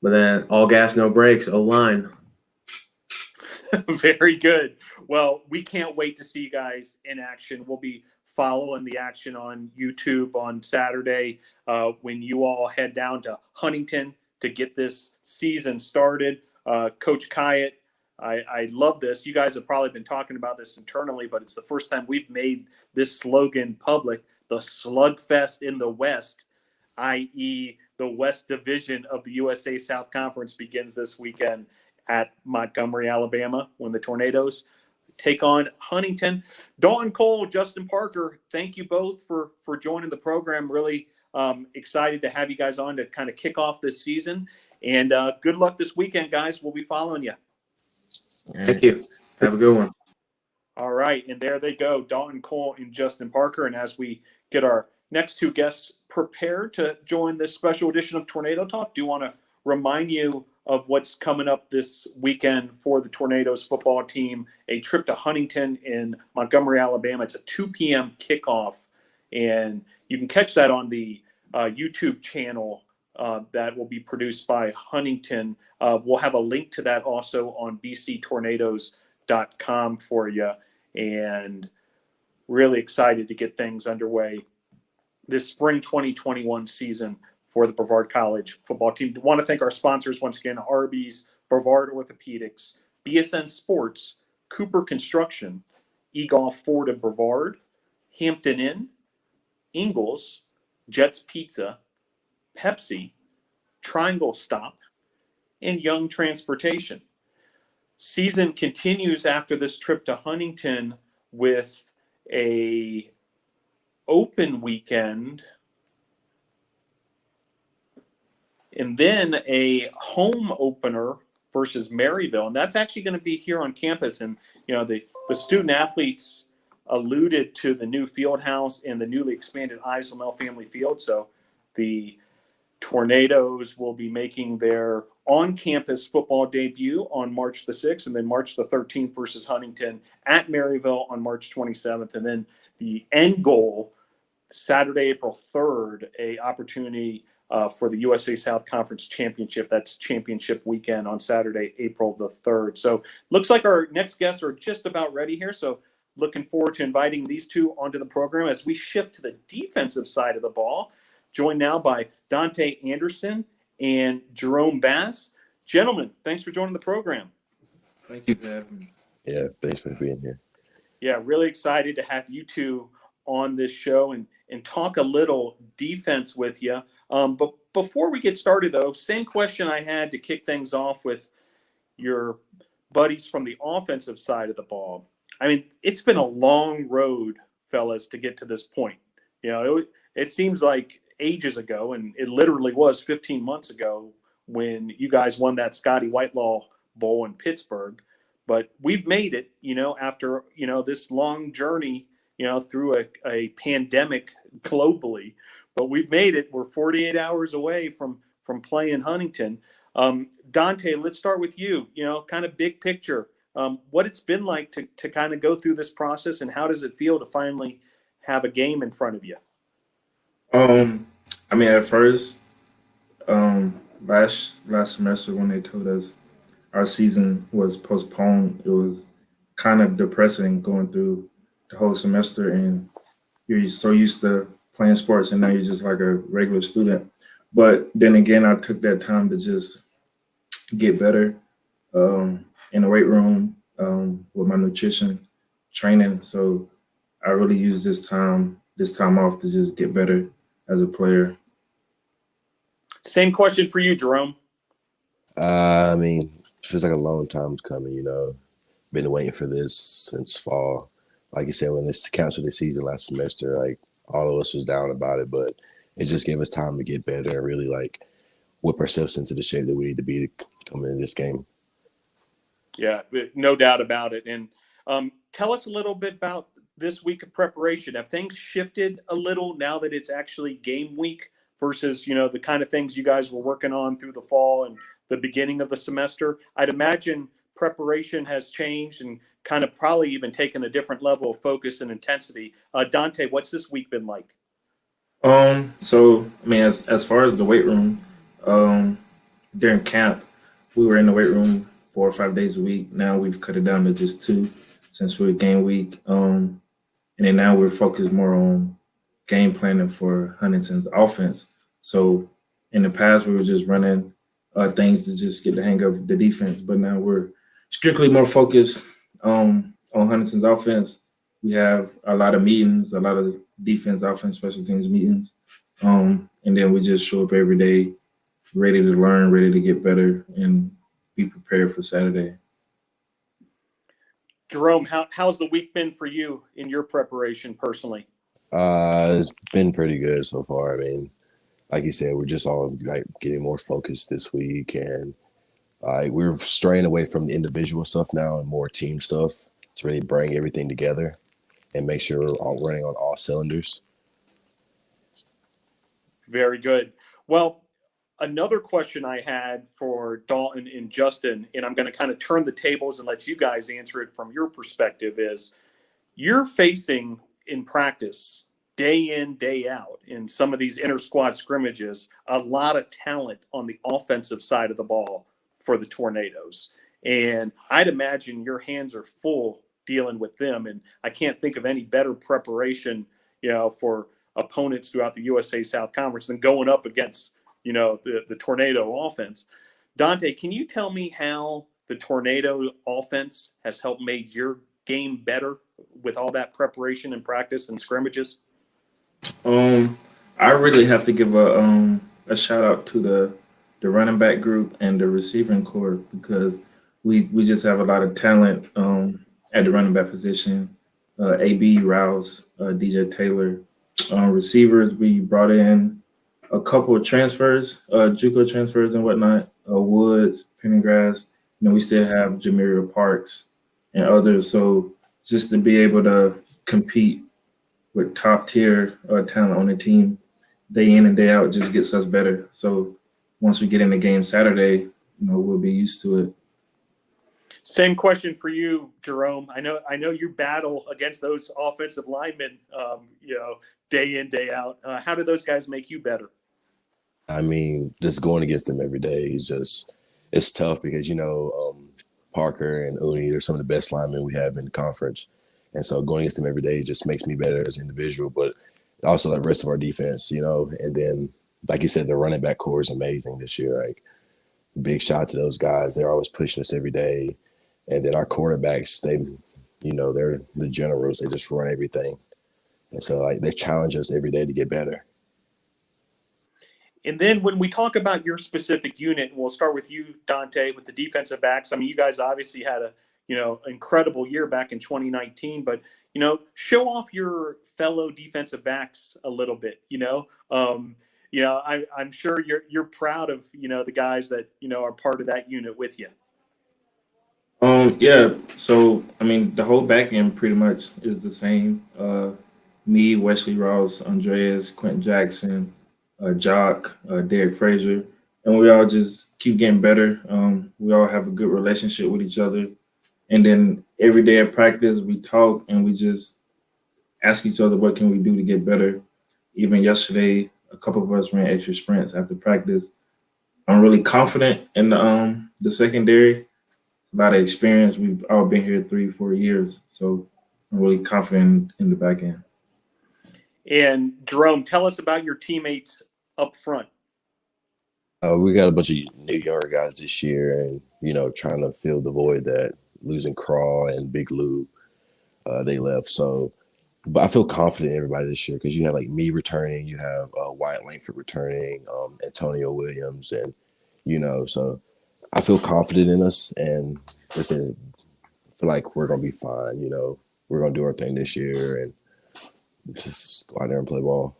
But then all gas, no brakes, O-line.
Very good. Well, we can't wait to see you guys in action. We'll be following the action on YouTube on Saturday when you all head down to Huntington to get this season started. Coach Khayat, I love this. You guys have probably been talking about this internally, but it's the first time we've made this slogan public. The Slugfest in the West, i.e. the West Division of the USA South Conference, begins this weekend at Montgomery, Alabama, when the Tornadoes take on Huntington. Dalton Cole, Justin Parker, thank you both for joining the program. Really excited to have you guys on to kind of kick off this season. And good luck this weekend, guys. We'll be following you.
Thank you. Have a good one.
All right, and there they go, Dalton Cole and Justin Parker. And as we get our next two guests prepared to join this special edition of Tornado Talk, do want to remind you of what's coming up this weekend for the Tornadoes football team, a trip to Huntington in Montgomery, Alabama. It's a 2 p.m. kickoff, and you can catch that on the YouTube channel that will be produced by Huntington. We'll have a link to that also on bctornadoes.com for you, and really excited to get things underway this spring 2021 season for the Brevard College football team. I want to thank our sponsors once again: Arby's, Brevard Orthopedics, BSN Sports, Cooper Construction, eGolf Ford of Brevard, Hampton Inn, Ingles, Jets Pizza, Pepsi, Triangle Stop, and Young Transportation. Season continues after this trip to Huntington with a open weekend and then a home opener versus Maryville. And that's actually going to be here on campus. And, the student athletes alluded to the new field house and the newly expanded Islamel Family Field. So the Tornadoes will be making their on-campus football debut on March the 6th, and then March the 13th versus Huntington at Maryville on March 27th. And then the end goal, Saturday, April 3rd, a opportunity for the USA South Conference Championship. That's championship weekend on Saturday, April the 3rd. So looks like our next guests are just about ready here. So looking forward to inviting these two onto the program as we shift to the defensive side of the ball. Joined now by Dante Anderson and Jerome Bass. Gentlemen, thanks for joining the program.
Thank you for having me.
Yeah, thanks for being here.
Yeah, really excited to have you two on this show and talk a little defense with you. But before we get started, though, same question I had to kick things off with your buddies from the offensive side of the ball. I mean, it's been a long road, fellas, to get to this point. It seems like ages ago, and it literally was 15 months ago when you guys won that Scotty Whitelaw Bowl in Pittsburgh. But we've made it, after, this long journey, through a pandemic globally. But we've made it. We're 48 hours away from playing Huntington. Dante, let's start with you, kind of big picture. What it's been like to kind of go through this process, and how does it feel to finally have a game in front of you?
At first, last semester when they told us our season was postponed, it was kind of depressing going through the whole semester, and you're so used to playing sports, and now you're just like a regular student. But then again, I took that time to just get better in the weight room with my nutrition training. So I really used this time off to just get better as a player.
Same question for you, Jerome.
It feels like a long time coming, Been waiting for this since fall. Like you said, when this canceled the season last semester, like all of us was down about it, but it just gave us time to get better and really like whip ourselves into the shape that we need to be to come into this game.
Yeah, no doubt about it. And tell us a little bit about this week of preparation. Have things shifted a little now that it's actually game week versus, the kind of things you guys were working on through the fall and the beginning of the semester? I'd imagine preparation has changed and kind of probably even taken a different level of focus and intensity. Dante, what's this week been like?
As far as the weight room, during camp, we were in the weight room 4 or 5 days a week. Now we've cut it down to just 2 since we're game week. And then now we're focused more on game planning for Huntington's offense. So in the past, we were just running things to just get the hang of the defense. But now we're strictly more focused on Huntington's offense. We have a lot of meetings, a lot of defense, offense, special teams meetings. And then we just show up every day ready to learn, ready to get better, and be prepared for Saturday.
Jerome, how's the week been for you in your preparation personally?
It's been pretty good so far. Like you said, we're just all like getting more focused this week, and we're straying away from the individual stuff now and more team stuff to really bring everything together and make sure we're all running on all cylinders.
Very good. Well, Another question I had for Dalton and Justin, and I'm going to kind of turn the tables and let you guys answer it from your perspective, is you're facing in practice day in, day out in some of these inter squad scrimmages, a lot of talent on the offensive side of the ball for the Tornadoes. And I'd imagine your hands are full dealing with them. And I can't think of any better preparation, for opponents throughout the USA South Conference than going up against, the Tornado offense. Dante, can you tell me how the Tornado offense has helped made your game better with all that preparation and practice and scrimmages?
I really have to give a shout out to the running back group and the receiving core, because we just have a lot of talent at the running back position. AB Rouse, DJ Taylor. Receivers, we brought in a couple of transfers, JUCO transfers and whatnot. Woods, Pendergrass. We still have Jameria Parks and others. So just to be able to compete with top tier talent on the team day in and day out just gets us better. So once we get in the game Saturday, we'll be used to it.
Same question for you, Jerome. I know you battle against those offensive linemen, day in, day out. How do those guys make you better?
I mean, just going against them every day it's tough because, Parker and Uni are some of the best linemen we have in the conference. And so going against them every day just makes me better as an individual, but also the rest of our defense, and then, like you said, the running back core is amazing this year. Like, big shout out to those guys. They're always pushing us every day. And then our quarterbacks, they're the generals. They just run everything. And so they challenge us every day to get better.
And then when we talk about your specific unit, and we'll start with you, Dante, with the defensive backs. I mean, you guys obviously had a, incredible year back in 2019, but, show off your fellow defensive backs a little bit, I'm sure you're proud of, the guys that, are part of that unit with you.
Yeah. So, the whole back end pretty much is the same. Me, Wesley Ross, Andreas, Quentin Jackson, Jock, Derek Frazier, and we all just keep getting better. We all have a good relationship with each other. And then every day at practice, we talk and we just ask each other, what can we do to get better? Even yesterday, a couple of us ran extra sprints after practice. I'm really confident in the secondary. A lot of experience. We've all been here 3-4 years. So I'm really confident in the back end.
And Jerome, tell us about your teammates up front.
We got a bunch of new younger guys this year and, trying to fill the void that losing Crawl and Big Lou, they left. So, but I feel confident in everybody this year because you have like me returning, you have Wyatt Langford returning, Antonio Williams, and, so I feel confident in us and listen, I feel like we're going to be fine. We're going to do our thing this year and just go out there and play ball.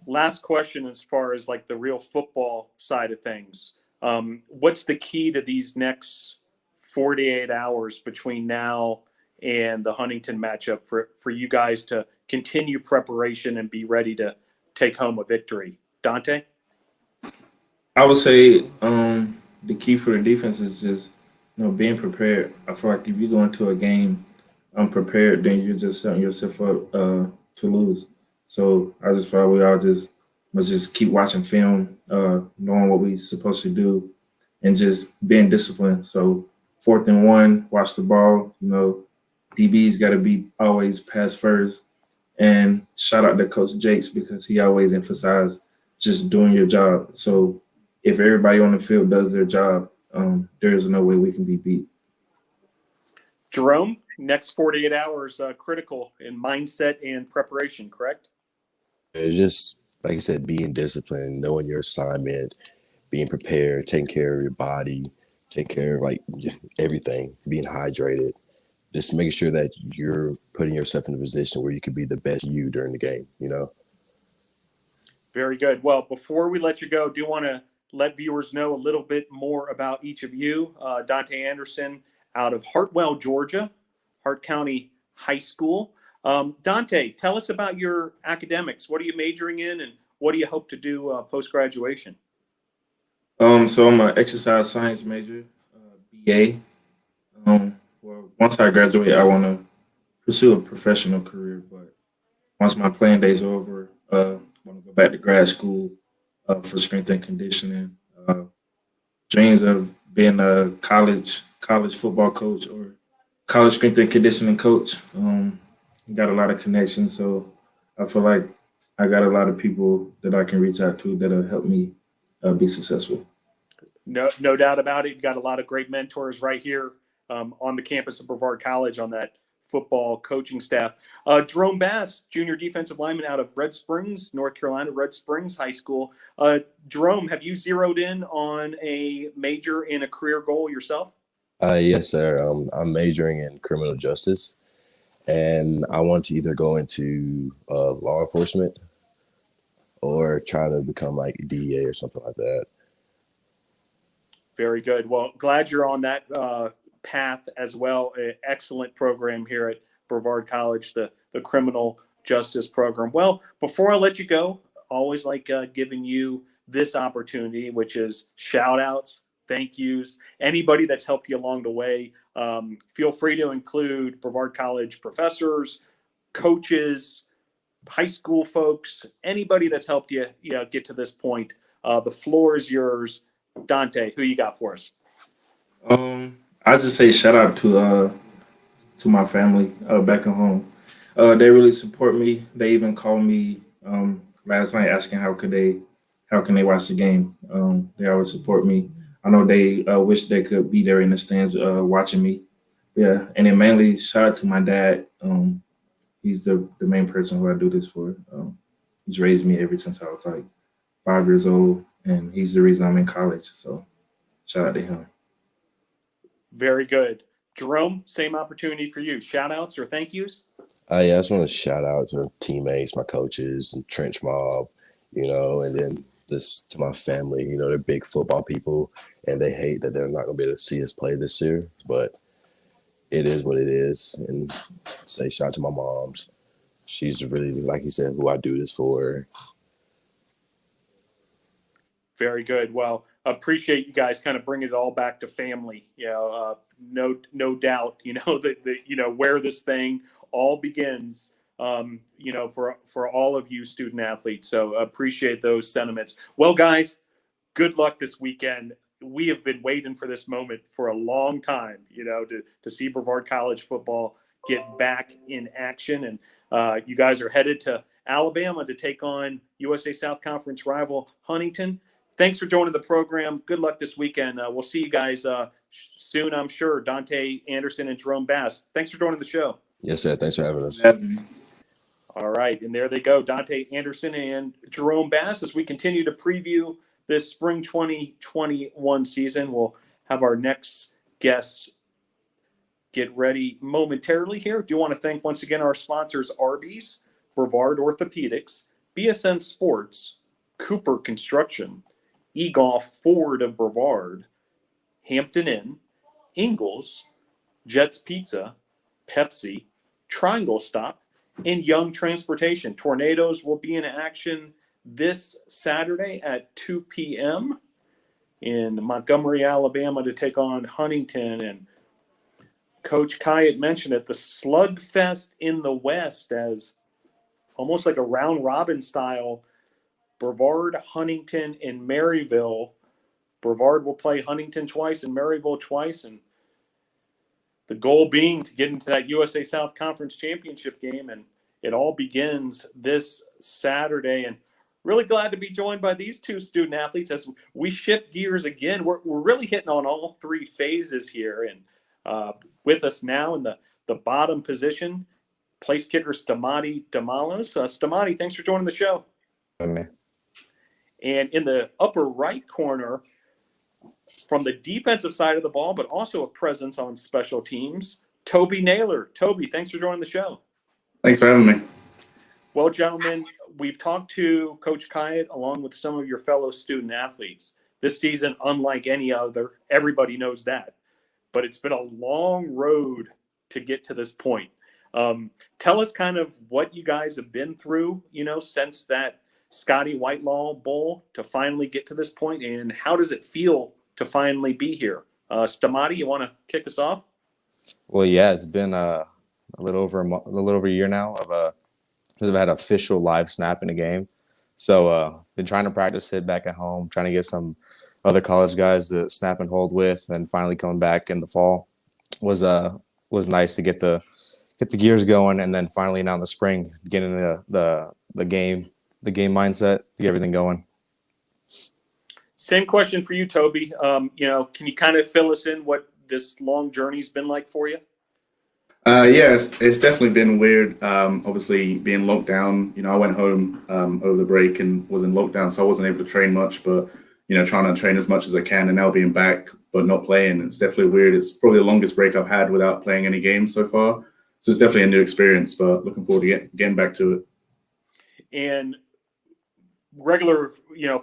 Last question, as far as like the real football side of things, what's the key to these next 48 hours between now and the Huntington matchup for you guys to continue preparation and be ready to take home a victory? Dante?
I would say the key for the defense is just being prepared. I feel like if you go into a game unprepared, then you're just setting yourself up to lose. So I just felt we all must just keep watching film, knowing what we're supposed to do, and just being disciplined. So 4th and 1, watch the ball. DB's got to be always pass first. And shout out to Coach Jakes because he always emphasized just doing your job. So if everybody on the field does their job, there is no way we can be beat.
Jerome, next 48 hours critical in mindset and preparation, correct?
Just, like I said, being disciplined, knowing your assignment, being prepared, taking care of your body, taking care of like everything, being hydrated, just making sure that you're putting yourself in a position where you can be the best you during the game,
Very good. Well, before we let you go, do you want to let viewers know a little bit more about each of you? Dante Anderson out of Hartwell, Georgia, Hart County High School. Dante, tell us about your academics. What are you majoring in and what do you hope to do post-graduation?
So I'm an exercise science major, BA. Well, once I graduate, I want to pursue a professional career. But once my playing days are over, I want to go back to grad school for strength and conditioning. Dreams of being a college football coach or college strength and conditioning coach. Got a lot of connections, so I feel like I got a lot of people that I can reach out to that'll help me be successful.
No doubt about it. You got a lot of great mentors right here on the campus of Brevard College on that football coaching staff. Jerome Bass, junior defensive lineman out of Red Springs, North Carolina, Red Springs High School. Jerome, have you zeroed in on a major and a career goal yourself?
Yes, sir. I'm majoring in criminal justice, and I want to either go into law enforcement or try to become like DEA or something like that.
Very good. Well, glad you're on that path as well. Excellent program here at Brevard College, the criminal justice program. Well, before I let you go, always like giving you this opportunity, which is shout outs, thank yous, anybody that's helped you along the way. Feel free to include Brevard College professors, coaches, high school folks, anybody that's helped you, get to this point. The floor is yours. Dante, who you got for us?
I just say shout out to my family back at home. They really support me. They even called me last night asking how can they watch the game. They always support me. I know they wish they could be there in the stands watching me. Yeah, and then mainly shout out to my dad. He's the main person who I do this for. He's raised me ever since I was like 5 years old, and he's the reason I'm in college. So shout out to him.
Very good. Jerome, same opportunity for you. Shout outs or thank yous?
Yeah, I just want to shout out to teammates, my coaches, and Trench Mob, and then just to my family. They're big football people, and they hate that they're not going to be able to see us play this year, but it is what it is. And say shout out to my moms. She's really, like you said, who I do this for.
Very good. Well, appreciate you guys kind of bringing it all back to family. No doubt, that where this thing all begins, for all of you student athletes. So appreciate those sentiments. Well, guys, good luck this weekend. We have been waiting for this moment for a long time, to see Brevard College football get back in action. And you guys are headed to Alabama to take on USA South Conference rival Huntington. Thanks for joining the program. Good luck this weekend. We'll see you guys soon, I'm sure. Dante Anderson and Jerome Bass. Thanks for joining the show.
Yes, sir. Thanks for having us.
All right. And there they go, Dante Anderson and Jerome Bass, as we continue to preview this spring 2021 season. We'll have our next guests get ready momentarily here. Do want to thank once again our sponsors, Arby's, Brevard Orthopedics, BSN Sports, Cooper Construction, eGolf Ford of Brevard, Hampton Inn, Ingles, Jets Pizza, Pepsi, Triangle Stop, and Young Transportation. Tornadoes will be in action this Saturday at 2 p.m. in Montgomery, Alabama to take on Huntington. And Coach Khayat mentioned it, the slugfest in the West, as almost like a round robin style. Brevard, Huntington, and Maryville. Brevard will play Huntington twice and Maryville twice. And the goal being to get into that USA South Conference Championship game. And it all begins this Saturday. And really glad to be joined by these two student athletes as we shift gears again. We're really hitting on all three phases here. And with us now in the bottom position, place kicker Stamati Damalos. Stamati, thanks for joining the show.
Okay.
And in the upper right corner, from the defensive side of the ball, but also a presence on special teams, Toby Naylor. Toby, thanks for joining the show.
Thanks for having me.
Well, gentlemen, we've talked to Coach Khayat along with some of your fellow student athletes. This season, unlike any other, everybody knows that. But it's been a long road to get to this point. Tell us kind of what you guys have been through, since that Scotty Whitelaw Bowl to finally get to this point, and how does it feel to finally be here? Stamati, you want to kick us off?
Well, yeah, it's been a little over a little over a year now since I've had official live snap in a game. So been trying to practice it back at home, trying to get some other college guys to snap and hold with, and finally coming back in the fall was nice to get the gears going, and then finally now in the spring getting the game mindset, get everything going.
Same question for you, Toby. Can you kind of fill us in what this long journey's been like for you?
Yeah, it's definitely been weird. Obviously, being locked down, I went home over the break and was in lockdown, so I wasn't able to train much, but, trying to train as much as I can, and now being back but not playing, it's definitely weird. It's probably the longest break I've had without playing any games so far. So it's definitely a new experience, but looking forward to getting back to it.
And regular,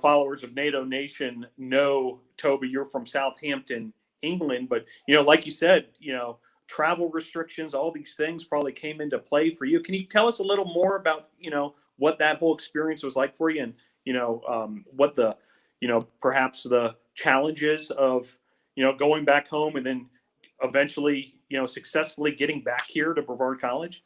followers of NATO Nation know, Toby, you're from Southampton, England, but, like you said, travel restrictions, all these things probably came into play for you. Can you tell us a little more about, what that whole experience was like for you, and, what the, perhaps the challenges of, going back home and then eventually, successfully getting back here to Brevard College?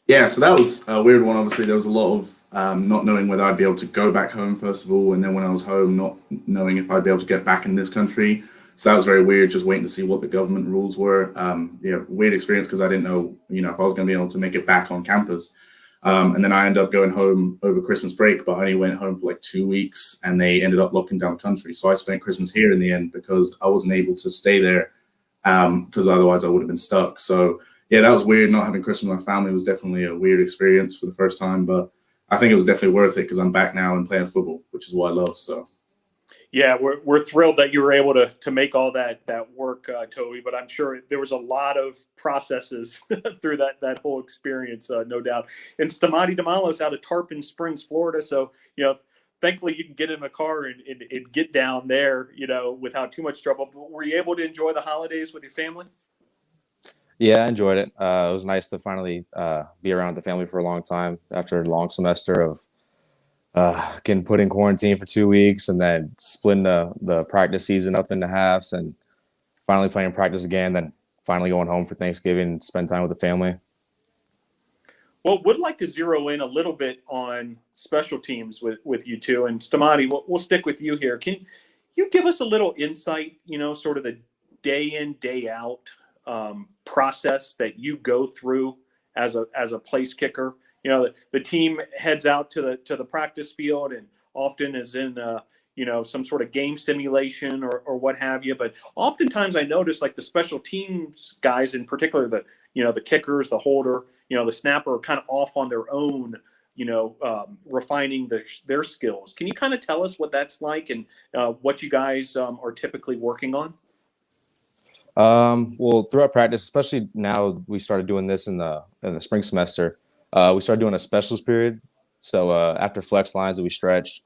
Yeah, so that was a weird one. Obviously, there was a lot of not knowing whether I'd be able to go back home, first of all, and then when I was home, not knowing if I'd be able to get back in this country. So that was very weird, just waiting to see what the government rules were. Weird experience because I didn't know, if I was going to be able to make it back on campus. And then I ended up going home over Christmas break, but I only went home for like 2 weeks, and they ended up locking down the country. So I spent Christmas here in the end because I wasn't able to stay there because otherwise I would have been stuck. So yeah, that was weird. Not having Christmas with my family was definitely a weird experience for the first time, but I think it was definitely worth it because I'm back now and playing football, which is what I love. So.
Yeah, we're thrilled that you were able to make all that work, Toby. But I'm sure there was a lot of processes through that whole experience, no doubt. And Stamati Damalos out of Tarpon Springs, Florida. So thankfully you can get in a car and get down there, without too much trouble. But were you able to enjoy the holidays with your family?
Yeah, I enjoyed it. It was nice to finally be around the family for a long time after a long semester of getting put in quarantine for 2 weeks and then splitting the practice season up into halves and finally playing practice again, then finally going home for Thanksgiving and spend time with the family.
Well, would like to zero in a little bit on special teams with you two. And Stamati, we'll stick with you here. Can you give us a little insight, sort of the day in, day out process that you go through as a place kicker? The team heads out to the practice field and often is in some sort of game simulation or what have you. But oftentimes I notice like the special teams guys, in particular, the kickers, the holder, the snapper, are kind of off on their own, refining their skills. Can you kind of tell us what that's like and what you guys are typically working on?
Well, throughout practice, especially now we started doing this in the spring semester. We started doing a specials period. So after flex lines that we stretch,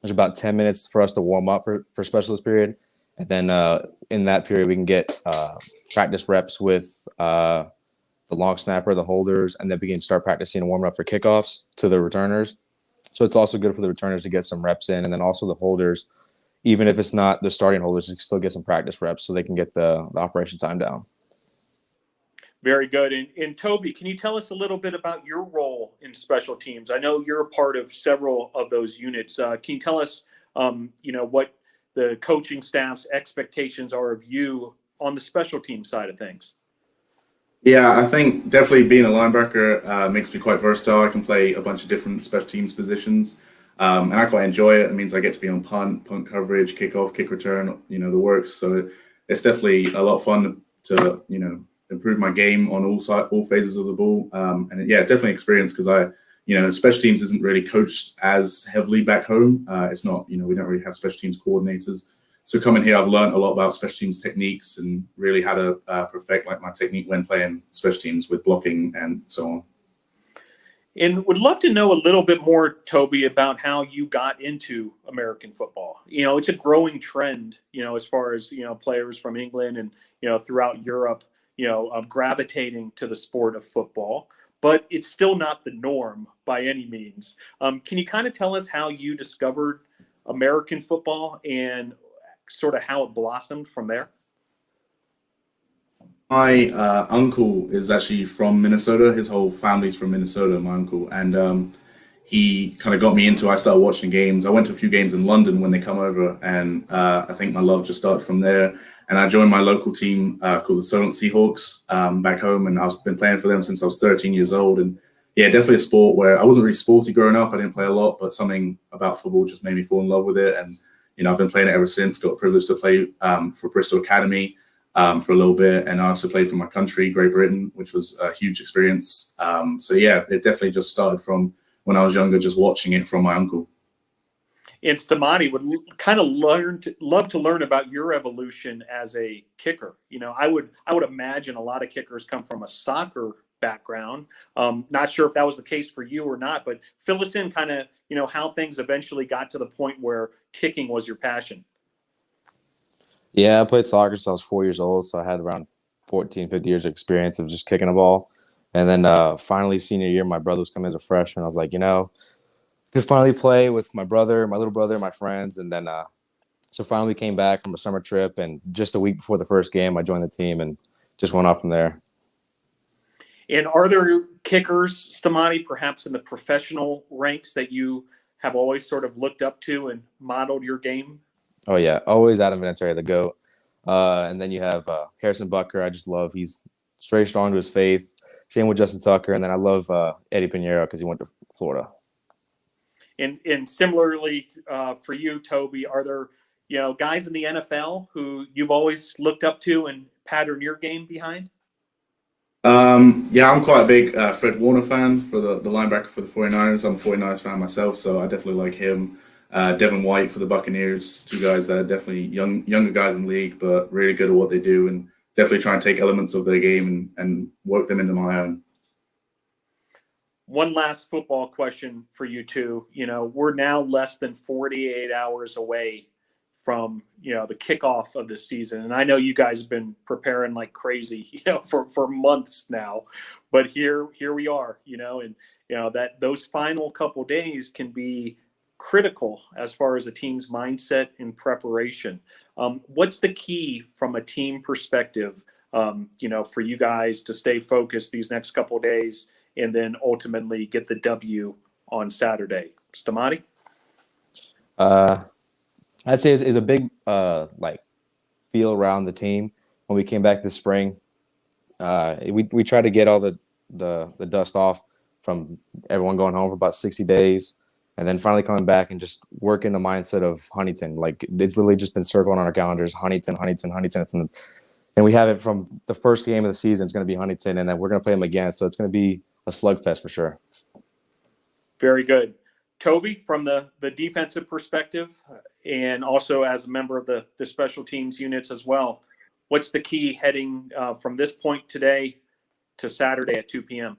there's about 10 minutes for us to warm up for specialist period. And then in that period, we can get practice reps with the long snapper, the holders, and then we can start practicing and warming up for kickoffs to the returners. So it's also good for the returners to get some reps in. And then also the holders, even if it's not the starting holders, you can still get some practice reps so they can get the operation time down.
Very good. And Toby, can you tell us a little bit about your role in special teams? I know you're a part of several of those units. Can you tell us, what the coaching staff's expectations are of you on the special team side of things?
Yeah, I think definitely being a linebacker makes me quite versatile. I can play a bunch of different special teams positions, and I quite enjoy it. It means I get to be on punt coverage, kickoff, kick return, the works. So it's definitely a lot of fun to improve my game on all phases of the ball. And yeah, definitely experience because special teams isn't really coached as heavily back home. It's not, we don't really have special teams coordinators. So coming here, I've learned a lot about special teams techniques and really how to perfect my technique when playing special teams with blocking and so on.
And would love to know a little bit more, Toby, about how you got into American football. It's a growing trend, as far as, players from England and, throughout Europe, gravitating to the sport of football. but it's still not the norm by any means. Can you kind of tell us how you discovered American football and sort of how it blossomed from there?
My uncle is actually from Minnesota. His whole family's from Minnesota, my uncle. And he kind of got me into it. I started watching games. I went to a few games in London when they come over. And I think my love just started from there. And I joined my local team called the Solent Seahawks back home. And I've been playing for them since I was 13 years old. And yeah, definitely a sport where I wasn't really sporty growing up. I didn't play a lot, but something about football just made me fall in love with it. And, I've been playing it ever since. Got the privilege to play for Bristol Academy for a little bit. And I also played for my country, Great Britain, which was a huge experience. So yeah, it definitely just started from when I was younger, just watching it from my uncle.
And Stamati would kind of love to learn about your evolution as a kicker. I would imagine a lot of kickers come from a soccer background. Not sure if that was the case for you or not, but fill us in kind of, how things eventually got to the point where kicking was your passion.
Yeah, I played soccer since I was 4 years old, so I had around 14, 15 years of experience of just kicking a ball. And then finally, senior year, my brother was coming as a freshman. I was like, I could finally play with my brother, my little brother, my friends. And then so finally we came back from a summer trip, and just a week before the first game, I joined the team and just went off from there.
And are there kickers, Stamati, perhaps in the professional ranks that you have always sort of looked up to and modeled your game?
Oh, yeah. Always Adam Vinatieri, the GOAT. And then you have Harrison Butker. I just love. He's very strong to his faith. Same with Justin Tucker. And then I love Eddie Pinheiro because he went to Florida.
And similarly for you, Toby, are there guys in the NFL who you've always looked up to and pattern your game behind?
Yeah, I'm quite a big Fred Warner fan for the linebacker for the 49ers. I'm a 49ers fan myself, so I definitely like him. Devin White for the Buccaneers, two guys that are definitely younger guys in the league, but really good at what they do, and definitely try and take elements of their game and work them into my own.
One last football question for you two. We're now less than 48 hours away from, the kickoff of the season. And I know you guys have been preparing like crazy, for months now, but here we are, and, that those final couple days can be critical as far as a team's mindset and preparation. What's the key from a team perspective, for you guys to stay focused these next couple of days and then ultimately get the W on Saturday? Stamati?
I'd say is a big feel around the team when we came back this spring. We tried to get all the dust off from everyone going home for about 60 days, and then finally coming back and just work in the mindset of Huntington. Like, it's literally just been circled on our calendars, Huntington. And we have it from the first game of the season. It's going to be Huntington, and then we're going to play them again. So it's going to be a slugfest for sure.
Very good. Toby, from the defensive perspective, and also as a member of the special teams units as well, what's the key heading from this point today to Saturday at 2 p.m.?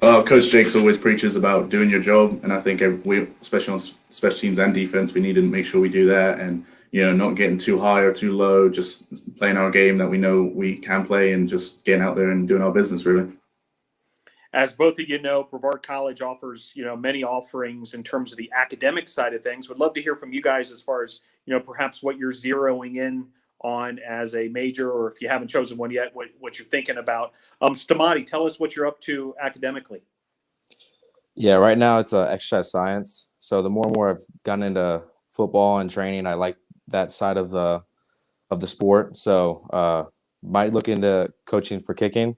Coach Jakes always preaches about doing your job, and I think we, especially on special teams and defense, we need to make sure we do that, and not getting too high or too low, just playing our game that we know we can play, and just getting out there and doing our business, really.
As both of you know, Brevard College offers, many offerings in terms of the academic side of things. Would love to hear from you guys as far as, perhaps what you're zeroing in on as a major, or if you haven't chosen one yet, what you're thinking about. Stamati, tell us what you're up to academically.
Yeah, right now it's exercise science. So the more and more I've gotten into football and training, I like that side of the sport. So might look into coaching for kicking,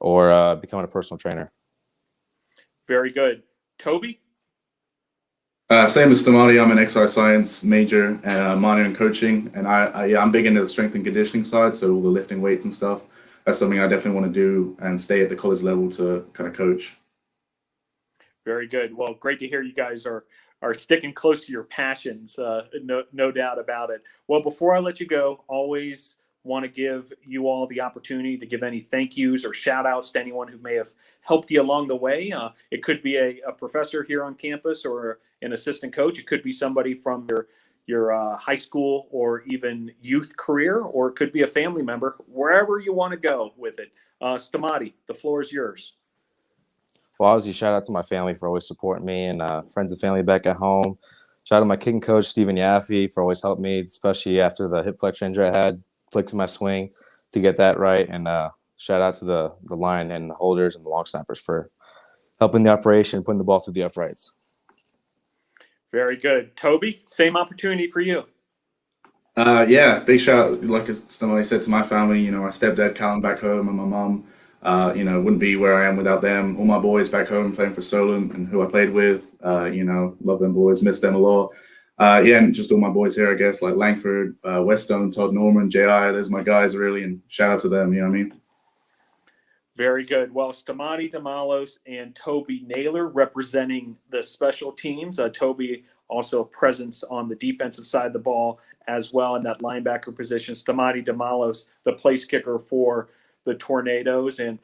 or becoming a personal trainer.
Very good. Toby?
Same as Stamati, I'm an exercise science major and minor in coaching, and I'm big into the strength and conditioning side, so all the lifting weights and stuff. That's something I definitely want to do and stay at the college level to kind of coach.
Very good. Well, great to hear you guys are sticking close to your passions, no doubt about it. Well, before I let you go, always want to give you all the opportunity to give any thank yous or shout outs to anyone who may have helped you along the way. It could be a professor here on campus or an assistant coach. It could be somebody from your high school or even youth career, or it could be a family member, wherever you want to go with it. Stamati, the floor is yours.
Well, obviously, shout out to my family for always supporting me and friends and family back at home. Shout out to my kicking coach, Stephen Yaffe, for always helping me, especially after the hip flex injury I had, flexing my swing to get that right. And shout out to the line and the holders and the long snappers for helping the operation, putting the ball through the uprights.
Very good. Toby, same opportunity for you.
Yeah, big shout out, like somebody said, to my family. You know, my stepdad, Callan, back home, and my mom. You know, wouldn't be where I am without them. All my boys back home playing for Solent and who I played with. You know, love them boys, miss them a lot. Yeah, and just all my boys here, I guess, like Langford, Westone, Todd Norman, J.I. There's my guys, really, and shout out to them. You know what I mean?
Very good. Well, Stamati, Damalos, and Toby Naylor representing the special teams. Toby also a presence on the defensive side of the ball as well in that linebacker position. Stamati, Damalos, the place kicker for the Tornadoes. And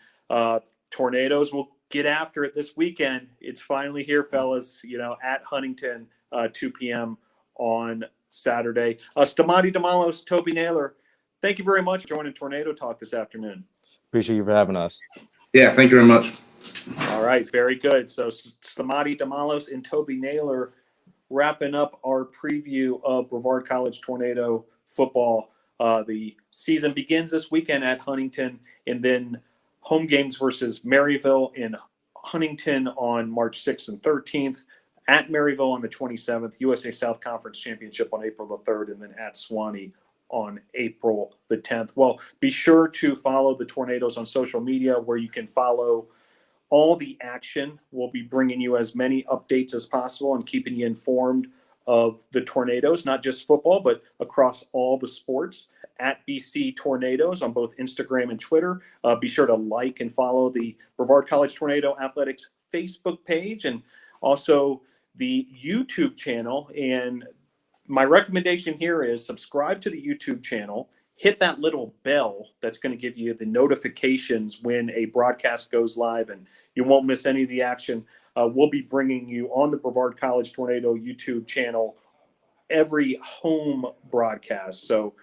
Tornadoes will get after it this weekend. It's finally here, fellas, you know, at Huntington, 2 p.m. on Saturday. Stamati, Damalos, Toby Naylor, thank you very much for joining Tornado Talk this afternoon.
Appreciate you for having us.
Yeah, thank you very much.
All right, very good. So Stamati, Damalos, and Toby Naylor wrapping up our preview of Brevard College Tornado football. The season begins this weekend at Huntington, and then home games versus Maryville and Huntington on March 6th and 13th, at Maryville on the 27th, USA South Conference Championship on April the 3rd, and then at Suwannee on April the 10th. Well, be sure to follow the Tornadoes on social media, where you can follow all the action. We'll be bringing you as many updates as possible and keeping you informed of the Tornadoes, not just football, but across all the sports at BC Tornadoes on both Instagram and Twitter. Be sure to like and follow the Brevard College Tornado Athletics Facebook page and also the YouTube channel. And my recommendation here is subscribe to the YouTube channel, hit that little bell that's going to give you the notifications when a broadcast goes live, and you won't miss any of the action. We'll be bringing you on the Brevard College Tornado YouTube channel every home broadcast. So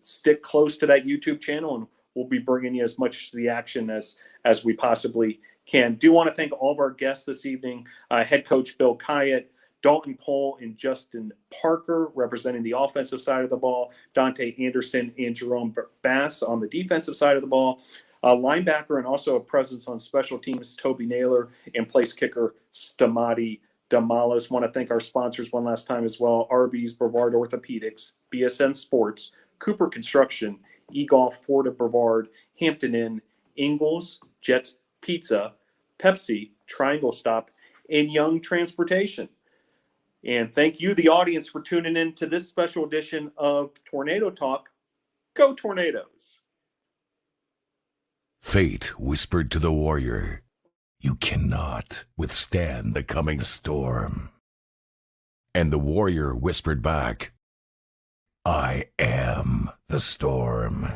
stick close to that YouTube channel, and we'll be bringing you as much of the action as we possibly can. Do want to thank all of our guests this evening, head coach Bill Khayat, Dalton Cole and Justin Parker representing the offensive side of the ball, Dante Anderson and Jerome Bass on the defensive side of the ball, linebacker and also a presence on special teams, Toby Naylor, and place kicker Stamati Damalos. Want to thank our sponsors one last time as well, Arby's, Brevard Orthopedics, BSN Sports, Cooper Construction, eGolf, Ford of Brevard, Hampton Inn, Ingles, Jets Pizza, Pepsi, Triangle Stop, and Young Transportation. And thank you, the audience, for tuning in to this special edition of Tornado Talk. Go Tornadoes!
Fate whispered to the warrior, "You cannot withstand the coming storm." And the warrior whispered back, "I am the storm."